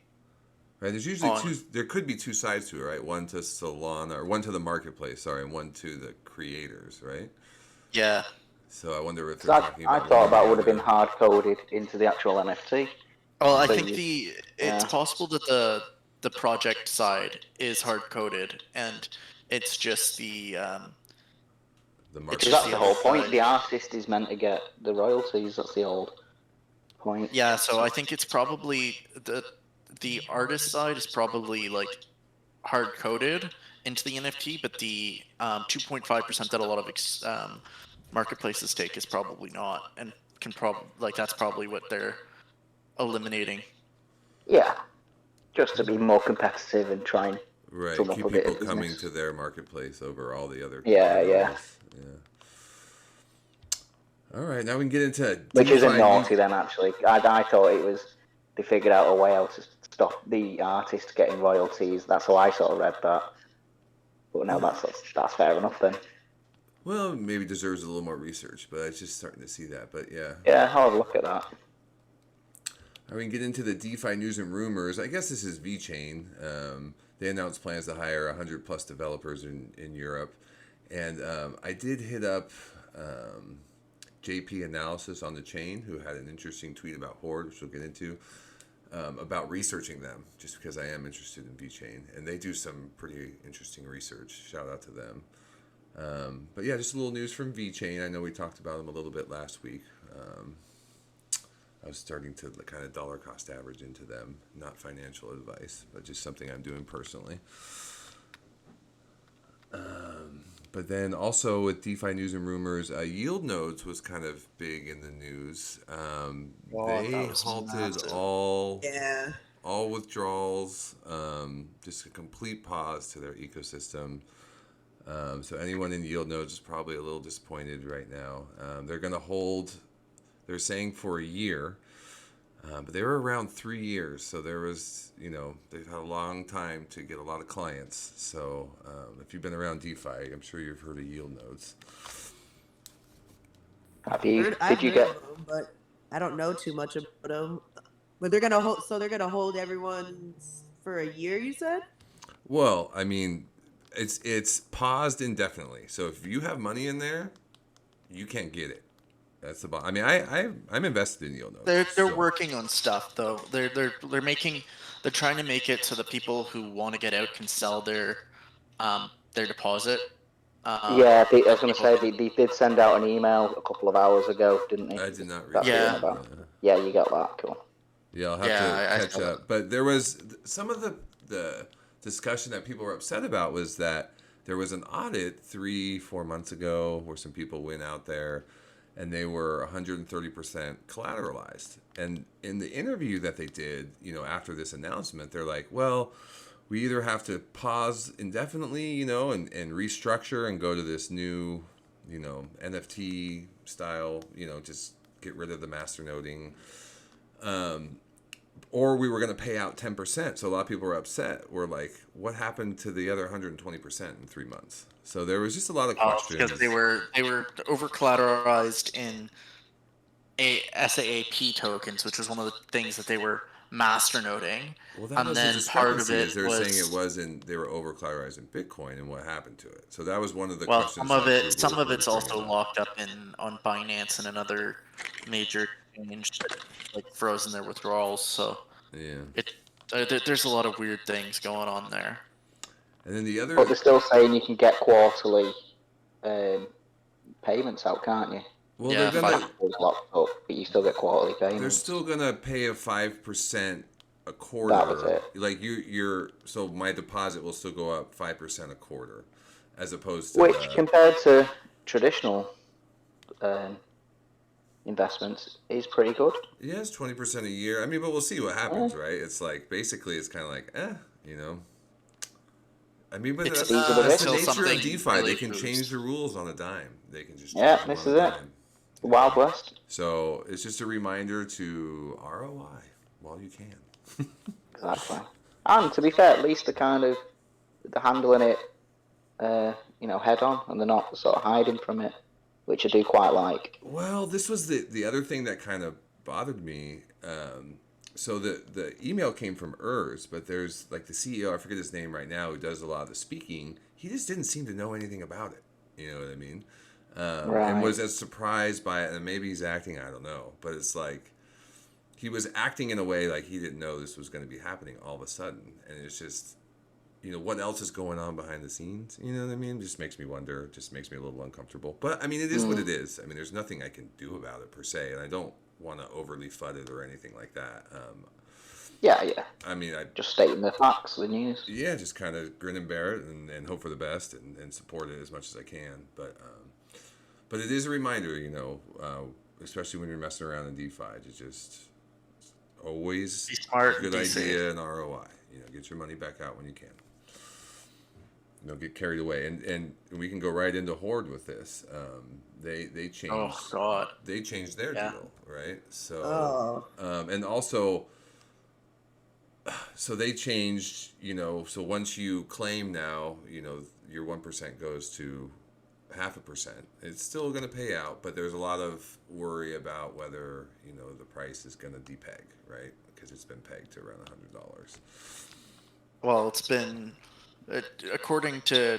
Right. There's usually on- there could be two sides to it, right? One to Solana, or one to the marketplace, sorry, and one to the creators, right? Yeah. So I wonder if 'Cause they're talking I about thought one or that the would have been other. hard coded into the actual NFT. Well, I So think you- it's yeah. possible that the project side is hard coded, and it's just the The It's Because just that's the the other whole point. side. The artist is meant to get the royalties. That's the whole point. Yeah, so I think it's probably the artist side is probably like hard coded into the NFT, but the 2.5% that a lot of marketplaces take is probably not, and can probably that's probably what they're eliminating. Yeah, just to be more competitive and try and Right. drum up Keep a bit people of coming business. to their marketplace over all the other Yeah, other yeah. artists. Yeah. All right, now we can get into Which isn't DeFi naughty then, actually. I thought it was, they figured out a way how to stop the artist getting royalties. That's how I sort of read that. But no, that's fair enough then. Well, maybe deserves a little more research, but it's just starting to see that. But yeah. Yeah, I'll have a look at that. Now we can get into the DeFi news and rumors. I guess this is VeChain. They announced plans to hire 100 plus developers in Europe. And I did hit up JP Analysis on the chain, who had an interesting tweet about Horde, which we'll get into, about researching them, just because I am interested in VeChain. And they do some pretty interesting research. Shout out to them. But yeah, just a little news from VeChain. I know we talked about them a little bit last week. I was starting to kind of dollar cost average into them. Not financial advice, but just something I'm doing personally. But then also with DeFi news and rumors, Yield Nodes was kind of big in the news. They that was halted massive. Yeah. all withdrawals, just a complete pause to their ecosystem. So anyone in Yield Nodes is probably a little disappointed right now. They're going to hold, they're saying for a year, but they were around 3 years. So there was, they've had a long time to get a lot of clients. So if you've been around DeFi, I'm sure you've heard of Yield Nodes. Did you get? Of them, but I don't know too much about them. But they're gonna hold. So they're gonna hold everyone for a year. You said? Well, I mean, it's paused indefinitely. So if you have money in there, you can't get it. That's the bottom. I mean, I'm invested in Yield Nodes. They're so- working on stuff though. They're trying to make it so the people who want to get out can sell their deposit. Yeah, I was going to say they did send out an email a couple of hours ago, didn't they? I did not read That's that. what Yeah. I'm about. Yeah, you got that. Cool. Yeah, I'll have Yeah, I to catch saw up. But there was some of the discussion that people were upset about was that there was an audit 3-4 months ago where some people went out there and they were 130% collateralized. And in the interview that they did, after this announcement, they're like, well, we either have to pause indefinitely, and restructure and go to this new, NFT style, just get rid of the master noding. Or we were going to pay out 10%. So a lot of people were upset. We're like, what happened to the other 120% in 3 months? So there was just a lot of questions. Because they were over collateralized in SAAP tokens, which was one of the things that they were masternoding. Well, that and was then the part of discrepancy. it Is they were was saying it wasn't. They were over collateralized in Bitcoin, and what happened to it? So that was one of the well, questions. some of it's bringing also up. locked up on Binance and another major exchange that like frozen their withdrawals. So Yeah. there's a lot of weird things going on there. And then the other. But they're still saying you can get quarterly payments out, can't you? Well, Yeah, they're gonna. It's locked up, but you still get quarterly They're payments. still gonna pay a 5% a quarter. That was it. Like so my deposit will still go up 5% a quarter, as opposed to Which, compared to traditional investments, is pretty good. Yeah, it's 20% a year. I mean, but we'll see what happens, right? It's like basically it's kind of like, I mean, but It's that's, these are the that's the risks. nature of something DeFi. really They can boosts. change the rules on a dime. They can just Yeah, change them this on is a it. dime. The Wild West. So it's just a reminder to ROI while you can. Exactly. And to be fair, at least they're handling it, head on, and they're not sort of hiding from it, which I do quite like. Well, this was the other thing that kind of bothered me. So the email came from Urs, but there's like the CEO, I forget his name right now, who does a lot of the speaking. He just didn't seem to know anything about it. You know what I mean? And Right. was as surprised by it, and maybe he's acting, I don't know, but it's like he was acting in a way like he didn't know this was going to be happening all of a sudden, and it's just, what else is going on behind the scenes? You know what I mean? Just makes me wonder. Just makes me a little uncomfortable. But I mean, it is what it is. I mean, there's nothing I can do about it per se, and I don't want to overly FUD it or anything like that. Yeah. I mean, Just stating the facts, the news. yeah, just kind of grin and bear it and hope for the best and support it as much as I can. But it is a reminder, especially when you're messing around in DeFi, to just always Be smart, good be idea safe. and ROI. Get your money back out when you can. Don't get carried away, and we can go right into Horde with this. They changed. Oh God. They changed their Yeah. deal, right? So, Oh. and also, so they changed. So once you claim now, your 1% goes to 0.5%. It's still going to pay out, but there's a lot of worry about whether the price is going to depeg, right? Because it's been pegged to around $100. Well, it's been, according to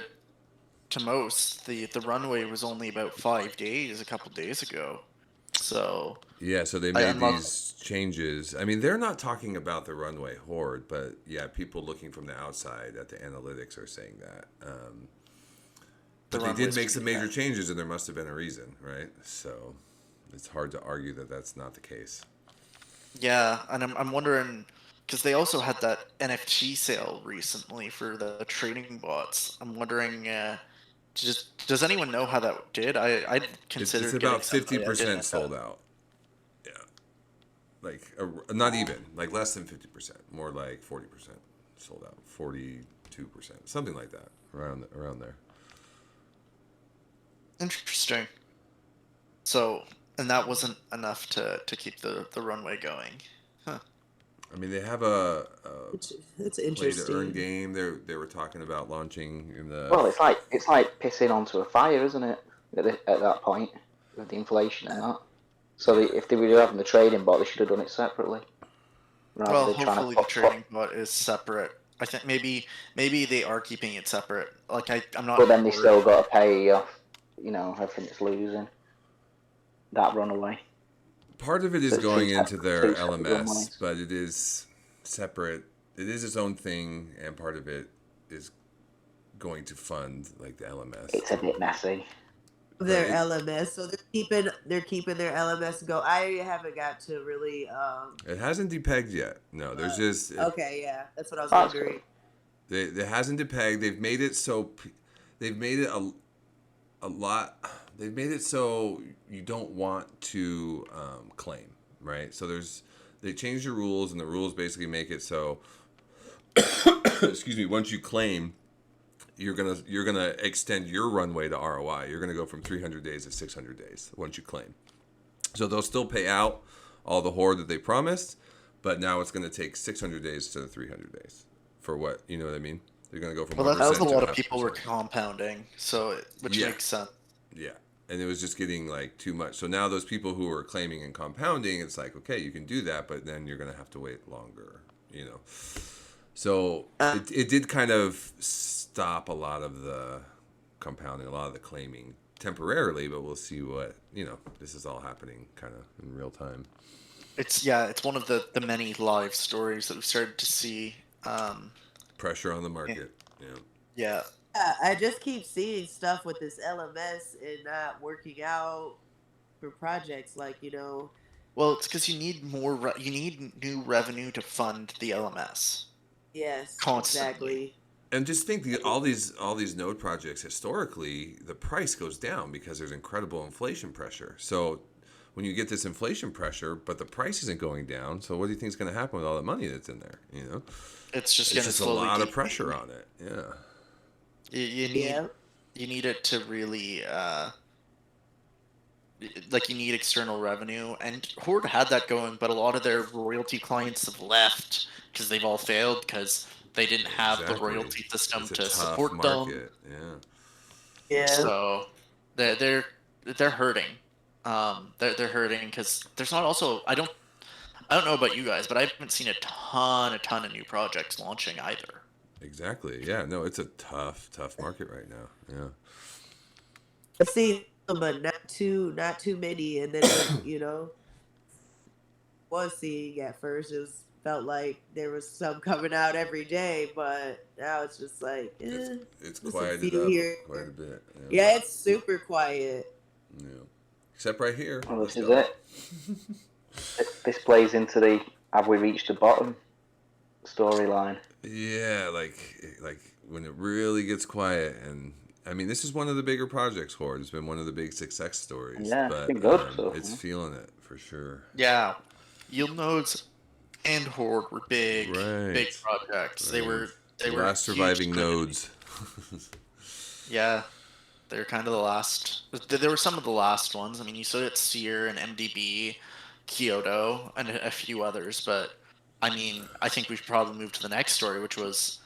most, the runway was only about 5 days a couple days ago. So Yeah, so they I made unlocked- these changes. I mean, they're not talking about the runway Horde, but yeah, people looking from the outside at the analytics are saying that. But they did runway's make some pretty major bad. changes, and there must have been a reason, right? So it's hard to argue that that's not the case. Yeah, and I'm wondering because they also had that NFT sale recently for the trading bots. I'm wondering, does anyone know how that did? I'd It's, consider it's about 50% sold out. Yeah, like not even like less than 50%, more like 40% sold out, 42%, something like that, around there. Interesting. So, and that wasn't enough to keep the runway going. Huh. I mean, they have a It's play to earn interesting. game. They were talking about launching in the. Well, it's like pissing onto a fire, isn't it? At that point, with the inflation and that. So if they were having the trading bot, they should have done it separately. Rather Well, than trying to hopefully the trading bot is separate. I think maybe they are keeping it separate. Like I'm not. But then they sure. still got to pay off, everything it's losing. That runaway. Part of it is So it's going two into separate- their two separate LMS, monies. but it is separate. It is its own thing, and part of it is going to fund like the LMS. It's a bit messy. Their Right. LMS, so they're keeping their LMS go. I haven't got to really. It hasn't depegged yet. No, there's just Okay, yeah, that's what I was That's wondering. it hasn't depegged. They've made it so they've made it a lot. They've made it so you don't want to claim, right? So they changed the rules, and the rules basically make it so. Excuse me. Once you claim, you're gonna extend your runway to ROI. You're gonna go from 300 days to 600 days once you claim. So they'll still pay out all the Horde that they promised, but now it's gonna take 600 days to 300 days for what, you know what I mean? They're gonna go from Well, that was 1% a to lot of 0.5%. people were compounding, which Yeah. makes sense. Yeah, and it was just getting like too much. So now those people who are claiming and compounding, it's like, okay, you can do that, but then you're gonna have to wait longer, So it did kind of stop a lot of the compounding, a lot of the claiming temporarily, but we'll see what, this is all happening kind of in real time. It's one of the many live stories that we've started to see. Pressure on the market. Yeah, I just keep seeing stuff with this LMS and not working out for projects like well, it's because you need you need new revenue to fund the LMS. Yes, Constantly. exactly. And just think all these node projects historically, the price goes down because there's incredible inflation pressure. So when you get this inflation pressure, but the price isn't going down, so what do you think is going to happen with all the money that's in there? It's just It's going to just a slowly lot of deplete. pressure on it. Yeah. You Yeah. need it to really like you need external revenue, and Horde had that going, but a lot of their royalty clients have left because they've all failed because they didn't have the Exactly. royalty system It's a to tough support them. market. Yeah. Yeah. So they're hurting. They're hurting because there's not also I don't know about you guys, but I haven't seen a ton of new projects launching either. Exactly. Yeah. No, it's a tough market right now. Yeah. I see them, but not too many. And then when was seeing at first, it felt like there was some coming out every day, but now it's just like, It's it's just a quieted few up here. quite a bit. Yeah. Yeah, it's super quiet. Yeah. Except right here. Well, Let's this is go. it. This plays into the "have we reached the bottom" storyline. Yeah, like when it really gets quiet, and I mean, this is one of the bigger projects. Horde has been one of the big success stories, Yeah, it's but been good so it's far. feeling it for sure. Yeah, Yield Nodes and Horde were big Right. projects. They Right. were The they were last huge surviving communities. nodes. Yeah, they're kind of the last. There were some of the last ones. I mean, you still get Seer and MDB, Kyoto, and a few others. But I mean, I think we should probably move to the next story, which was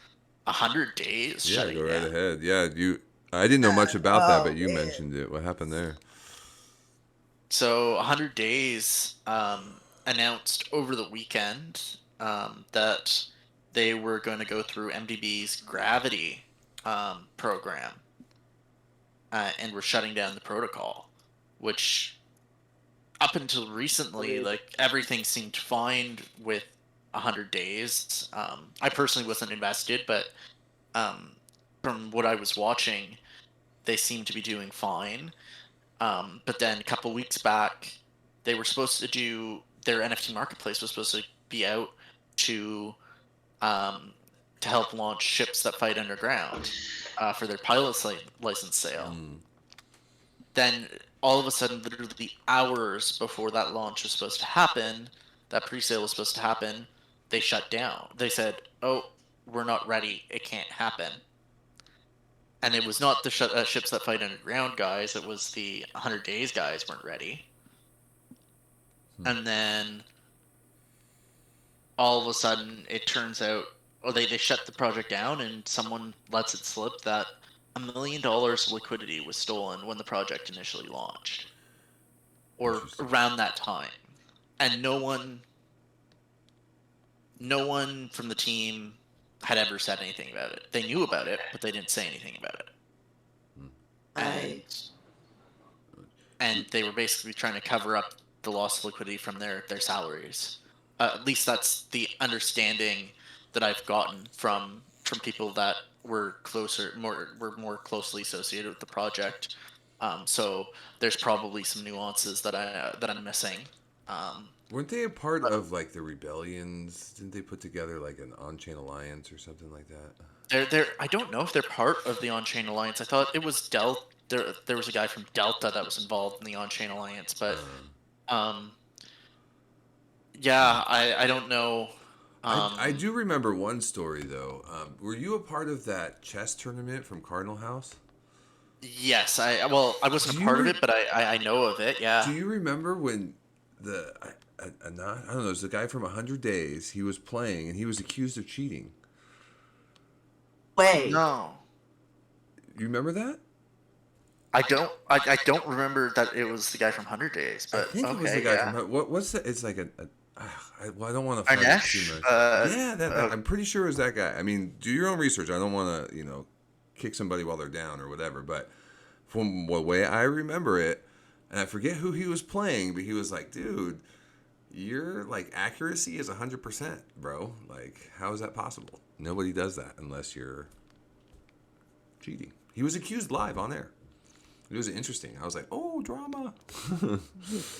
100 days Yeah, shutting go right down. ahead. Yeah, you. I didn't know much about that, but Oh you man. mentioned it. What happened there? So 100 days announced over the weekend that they were going to go through MDB's Gravity program, and were shutting down the protocol, which up until recently, like everything seemed fine with 100 days. I personally wasn't invested, but um, from what I was watching, they seemed to be doing fine. But then a couple weeks back, they were supposed to do their NFT marketplace was supposed to be out to um, to help launch ships that fight underground for their pilot's license sale. Mm. Then all of a sudden, literally hours before that launch was supposed to happen, that pre-sale was supposed to happen, they shut down. They said, "Oh, we're not ready. It can't happen." And it was not the ships that fight underground guys. It was the 100 Days guys weren't ready. And then all of a sudden, it turns out, oh, they shut the project down, and someone lets it slip that $1 million of liquidity was stolen when the project initially launched, or Interesting. around that time, and no one from the team had ever said anything about it. They knew about it, but they didn't say anything about it. And they were basically trying to cover up the loss of liquidity from their salaries. At least that's the understanding that I've gotten from people that were more closely associated with the project. So there's probably some nuances that I'm missing. Weren't they a part of like the rebellions? Didn't they put together like an on-chain alliance or something like that? They're I don't know if they're part of the On-Chain Alliance. I thought it was Delta. There was a guy from Delta that was involved in the On-Chain Alliance, but yeah, I don't know. I do remember one story though. Were you a part of that chess tournament from Cardinal House? Yes, I wasn't a part of it, but I know of it. Yeah. Do you remember when I don't know, there's a guy from 100 Days. He was playing and he was accused of cheating. Wait. No, You remember that? I don't. I don't remember that it was the guy from 100 Days, I but think okay, it was the guy yeah. from what's that? It's like well, I don't want to find it Arnesh? too much. Yeah, I'm pretty sure it was that guy. I mean, do your own research. I don't want to, kick somebody while they're down or whatever. But from the way I remember it, and I forget who he was playing, but he was like, dude, your like accuracy is 100%, bro. Like, how is that possible? Nobody does that unless you're cheating. He was accused live on air. It was interesting. I was like, oh, drama.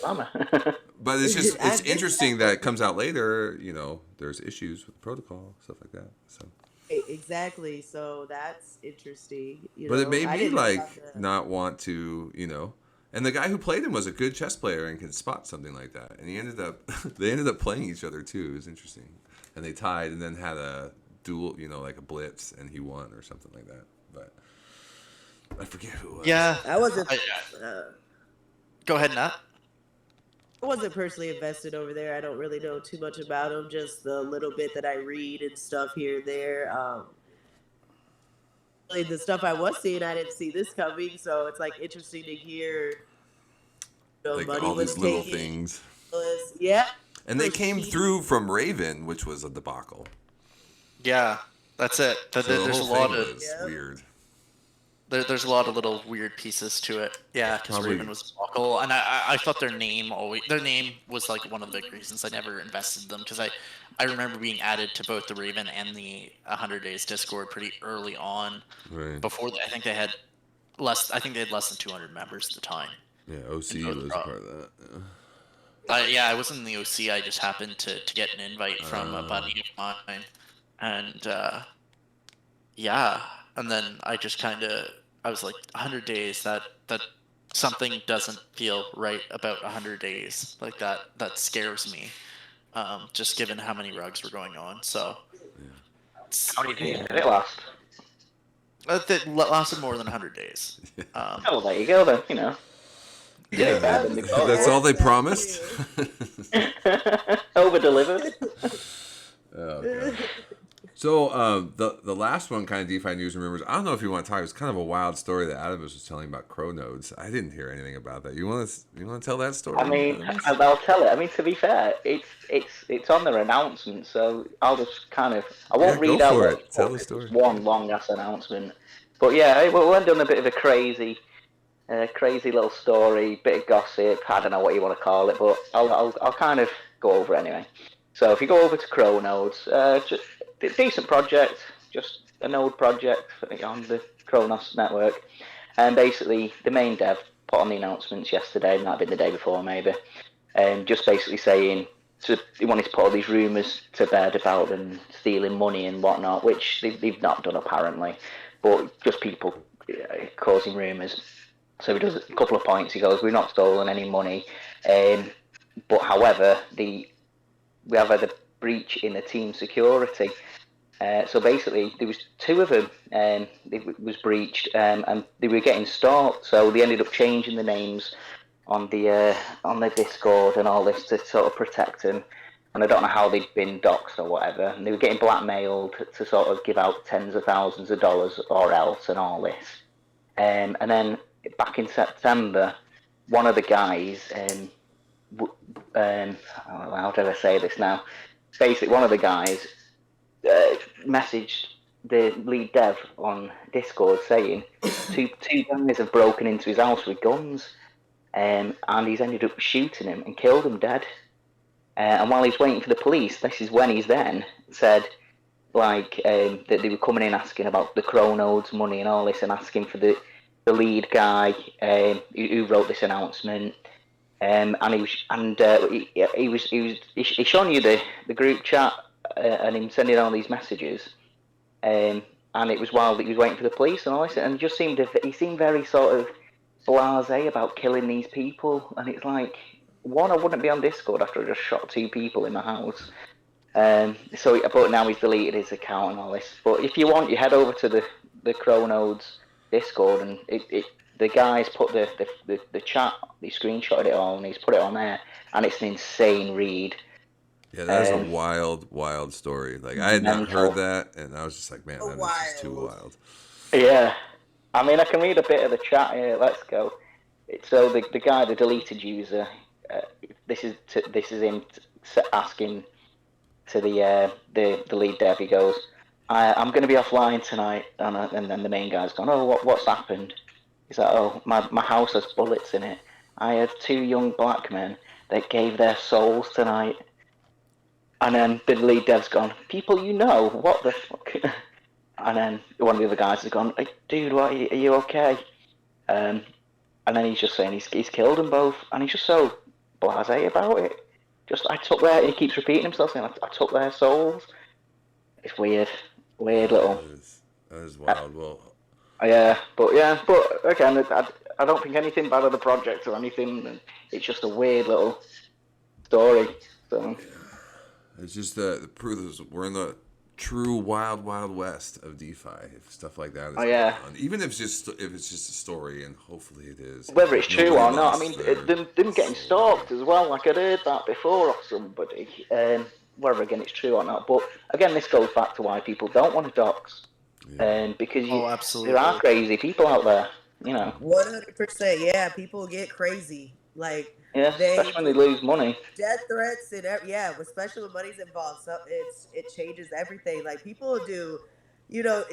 Drama. But it's just, I it's guess interesting that it comes out later, there's issues with the protocol, stuff like that. So, Exactly. So that's interesting. but it made I me didn't know like about that. not want to, and the guy who played him was a good chess player and could spot something like that. And they ended up playing each other too. It was interesting. And they tied and then had a duel, like a blitz, and he won or something like that. but I forget who it was. Yeah. I wasn't. Go ahead, Nat. I wasn't personally invested over there. I don't really know too much about them. Just the little bit that I read and stuff here and there. Really the stuff I was seeing, I didn't see this coming. So it's like interesting to hear. Like money all was these little taken. things. Yeah. And they For came cheap. through from Raven, which was a debacle. Yeah, that's it. So the There's a whole lot thing of was Yeah. weird. there's a lot of little weird pieces to it. Yeah, because Probably- Raven was awful, and I thought their name was like one of the big reasons I never invested in them, because I remember being added to both the Raven and the 100 Days Discord pretty early on. Right. Before I think they had less than 200 members at the time. Yeah, OC No was problem. part of that. Yeah, I wasn't in the OC. I just happened to get an invite from a buddy of mine, and yeah, and then I just I was like, 100 days. That something doesn't feel right about 100 days. Like that scares me. Just given how many rugs were going on. So How many days did it last? it lasted more than 100 days. Oh, there you go then. You know. Yeah, that's all they promised. Over delivered. Oh, God. So the last one, kind of DeFi news and rumors. I don't know if you want to talk. It was kind of a wild story that Adamus was telling about crow nodes. I didn't hear anything about that. You want to tell that story? I mean, Adamus? I'll tell it. I mean, to be fair, it's on their announcement, so I'll just I won't Yeah, read go out for what it. it's Tell called. the story. It's one long ass announcement. But yeah, we went on a bit of a crazy little story, bit of gossip. I don't know what you want to call it, but I'll kind of go over it anyway. So if you go over to Crow Nodes, just a decent project, just a node project on the Kronos network, and basically the main dev put on the announcements yesterday, might have been the day before maybe, and just basically saying he wanted to put all these rumours to bed about them stealing money and whatnot, which they've not done apparently, but just people causing rumours. So he does a couple of points. He goes, "We've not stolen any money, but however, we have had a breach in the team security." So basically, there was two of them. It was breached, and they were getting stalked. So they ended up changing the names on the Discord and all this to sort of protect them. And I don't know how they'd been doxxed or whatever. And they were getting blackmailed to sort of give out tens of thousands of dollars or else and all this. And then back in September, one of the guys, how do I say this now? Basically, one of the guys messaged the lead dev on Discord saying two guys have broken into his house with guns, and he's ended up shooting him and killed him dead. And while he's waiting for the police, this is when he's then said that they were coming in asking about the Crow Nodes money and all this, and asking for the lead guy who wrote this announcement. And he was showing you the group chat and him sending all these messages, and it was while he was waiting for the police and all this, and he seemed very sort of blasé about killing these people, and it's like, one, I wouldn't be on Discord after I just shot two people in my house. But now he's deleted his account and all this. But if you want, you head over to the Crow Nodes Discord, and the guys put the chat, he screenshotted it all, and he's put it on there, and it's an insane read. Yeah, that is a wild story. Like, I had not heard that, and I was just like, man, that is just too wild. Yeah. I mean, I can read a bit of the chat here. Let's go. So the guy, the deleted user, this is him asking to the lead dev. He goes, "I'm going to be offline tonight," and then the main guy's gone, "Oh, what's happened?" He's like, "Oh, my house has bullets in it. I had two young black men that gave their souls tonight." And then the lead dev's gone, "People you know, what the fuck?" And then one of the other guys has gone, "Hey, dude, what, are you okay?" And then he's just saying he's killed them both, and he's just so blasé about it. He keeps repeating himself, saying, I took their souls. It's weird little. That is wild. Well, but again, I don't think anything bad of the project or anything. It's just a weird little story. So. It's just the proof is we're in the true wild west of DeFi, if stuff like that is Oh, yeah. going on. Even if it's just a story, and hopefully it is. Whether it's true Nobody or not, I lost mean, their them getting soul. stalked as well. Like I'd heard that before off somebody. Whether again it's true or not, but again, this goes back to why people don't want to dox, because Oh, there absolutely. are crazy people out there. You know, 100%. Yeah, people get crazy. Like yeah, especially when they lose money. death threats and yeah, especially when money's involved, so it changes everything. Like people do,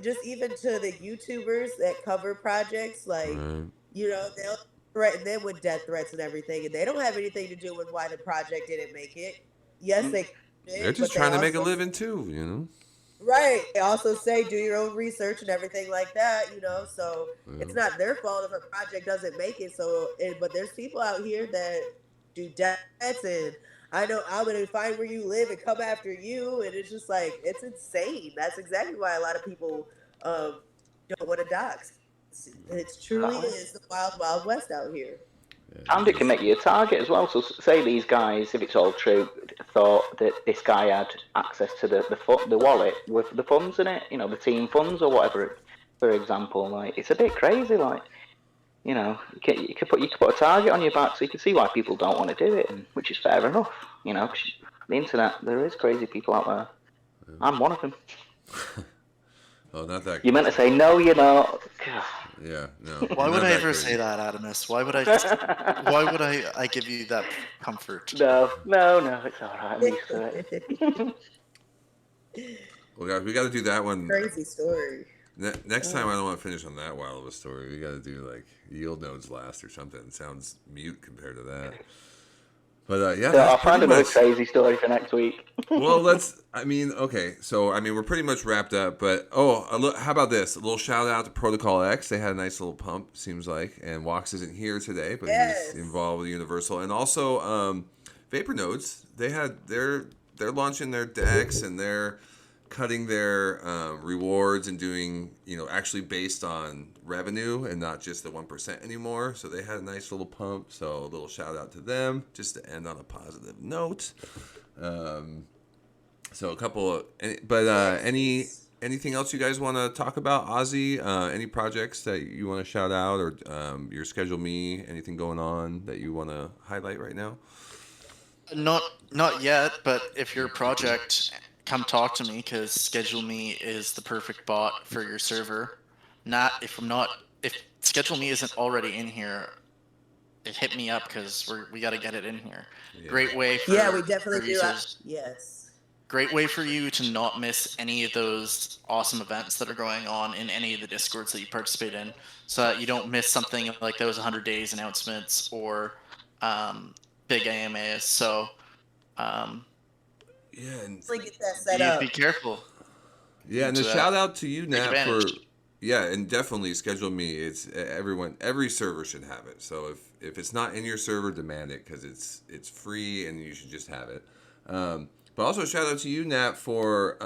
just even to the YouTubers that cover projects, like Right. they'll threaten them with death threats and everything, and they don't have anything to do with why the project didn't make it. Yes, they They're did, just but they trying to make a also living too, you know. right. They also say do your own research and everything like that, So it's Yeah. not their fault if a project doesn't make it. But there's people out here that do debts, and I know I'm gonna find where you live and come after you, and it's just like it's insane. That's exactly why a lot of people don't want to dox. It truly is the wild west out here. And it can make you a target as well. So say these guys, if it's all true, thought that this guy had access to the wallet with the funds in it, the team funds or whatever. For example, like it's a bit crazy. Like you could put a target on your back, so you can see why people don't want to do it, which is fair enough. 'Cause the internet, there is crazy people out there. I'm one of them. Oh, not that. You meant to say no, you're not. Yeah, no. Why would not I that ever crazy. say that, Adamus? Why would I give you that comfort? No, it's all right. I'm used to it. Well, guys, we got to do that one. Crazy story. Next time, I don't want to finish on that wild of a story. We got to do like yield nodes last or something. It sounds mute compared to that. But yeah, So I'll that's find pretty another much. crazy story for next week. Well, okay. So, we're pretty much wrapped up. But, how about this? A little shout out to Protocol X. They had a nice little pump, seems like. And Wax isn't here today, but Yes. he's involved with Universal. And also, Vapor Nodes, they're launching their decks, and they're cutting their rewards and doing, actually based on revenue and not just the 1% anymore. So they had a nice little pump. So a little shout out to them just to end on a positive note. So a couple of, anything else you guys want to talk about, Ozzy? Any projects that you want to shout out, or your Schedule Me? Anything going on that you want to highlight right now? Not yet, but if your project, come talk to me, because Schedule Me is the perfect bot for your server. If Schedule Me isn't already in here, hit me up, because we got to get it in here. Yeah. Great way for Yeah, we definitely for do. users. Yes. Great way for you to not miss any of those awesome events that are going on in any of the Discords that you participate in, so that you don't miss something like those 100 days announcements or big AMAs. So Yeah, and Get that set up. be careful. yeah, and a to, shout out to you, Nat, for advantage. and definitely Schedule Me. It's every server should have it. So if it's not in your server, demand it, because it's free and you should just have it. But also shout out to you, Nat, for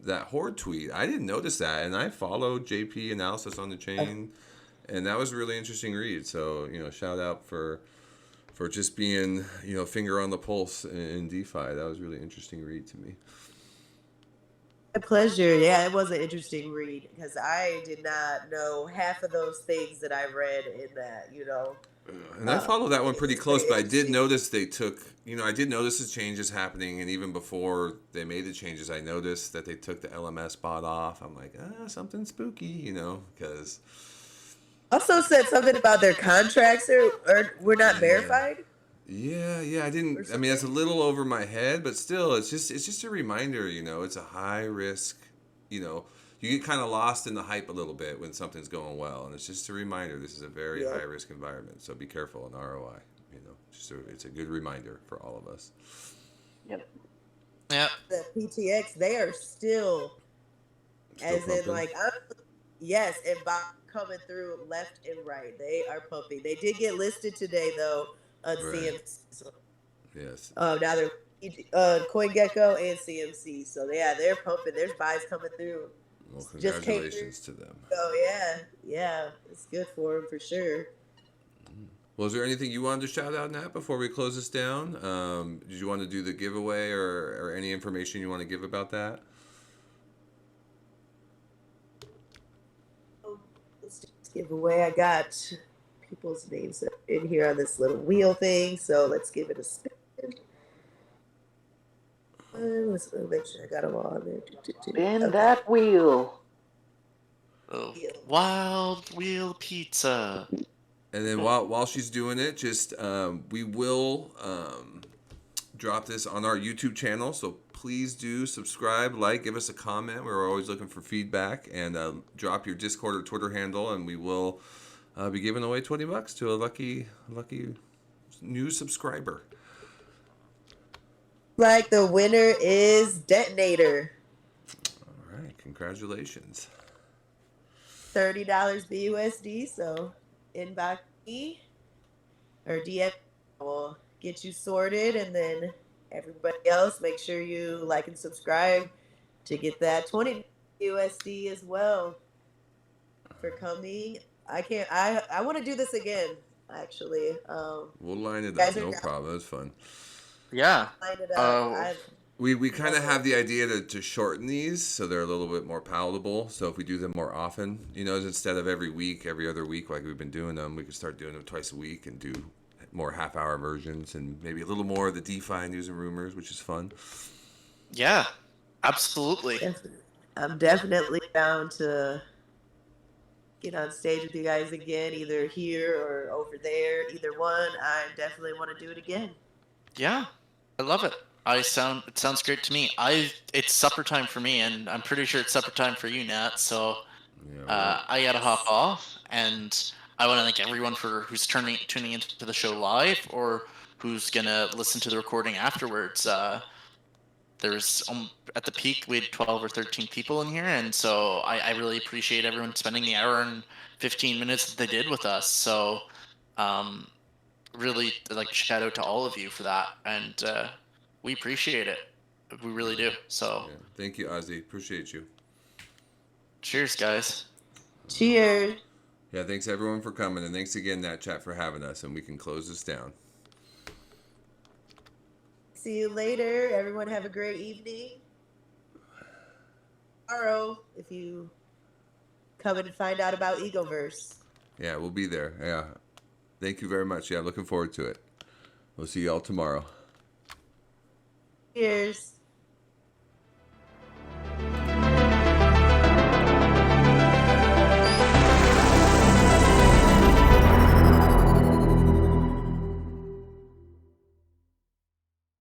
that Horde tweet. I didn't notice that, and I followed JP Analysis on the chain, and that was a really interesting read. So shout out for just being finger on the pulse in DeFi. That was a really interesting read to me. A pleasure. Yeah, it was an interesting read because I did not know half of those things that I read in that. And I followed that one pretty close, but I did notice they took, I did notice the changes happening, and even before they made the changes, I noticed that they took the LMS bot off. I'm like, something spooky, because... Also said something about their contracts or were not verified. Yeah, I didn't. I mean, that's a little over my head, but still, it's just a reminder. It's a high risk. You get kind of lost in the hype a little bit when something's going well, and it's just a reminder. This is a very high risk environment, so be careful on ROI. It's a good reminder for all of us. Yep. Yeah. The PTX, they are still as pumping. in like yes, and coming through left and right. They are pumping. They did get listed today though on CMC. So, yes. now they're CoinGecko and CMC. So they're pumping. There's buys coming through. Well, Just came congratulations to them. So yeah, it's good for them for sure. Well, is there anything you wanted to shout out, Nat, before we close this down? Did you want to do the giveaway or any information you want to give about that? give away. I got people's names in here on this little wheel thing, so let's give it a spin. Let's make sure I got them all on there. Spin Okay. that wheel. Oh, Wild Wheel Pizza. And then while she's doing it, just we will drop this on our YouTube channel. So please do subscribe, like, give us a comment. We're always looking for feedback, and drop your Discord or Twitter handle, and we will be giving away $20 to a lucky new subscriber. Like the winner is Detonator. All right, congratulations. $30 BUSD. So inbox me or DM will get you sorted, and then everybody else, make sure you like and subscribe to get that 20 USD as well for coming. I want to do this again, actually. We'll line it Guys up, are no down. problem. That was fun. Yeah. Line it up. Oh. We kind of have the idea to shorten these so they're a little bit more palatable. So if we do them more often, instead of every week, every other week like we've been doing them, we could start doing them twice a week and do more half-hour versions and maybe a little more of the DeFi news and rumors, which is fun. Yeah, absolutely. I'm definitely down to get on stage with you guys again, either here or over there, either one. I definitely want to do it again. Yeah, I love it. It sounds great to me. It's supper time for me, and I'm pretty sure it's supper time for you, Nat. So I gotta hop off, and I want to thank everyone who's tuning into the show live or who's gonna listen to the recording afterwards. There's at the peak we had 12 or 13 people in here, and so I really appreciate everyone spending the hour and 15 minutes that they did with us. So really shout out to all of you for that, and we appreciate it. We really do. So yeah. Thank you, Ozzy. Appreciate you. Cheers, guys. Cheers. Yeah, thanks everyone for coming, and thanks again, Nat Chat, for having us, and we can close this down. See you later. Everyone have a great evening. Tomorrow, if you come and find out about Egoverse. Yeah, we'll be there. Yeah. Thank you very much. Yeah, looking forward to it. We'll see you all tomorrow. Cheers.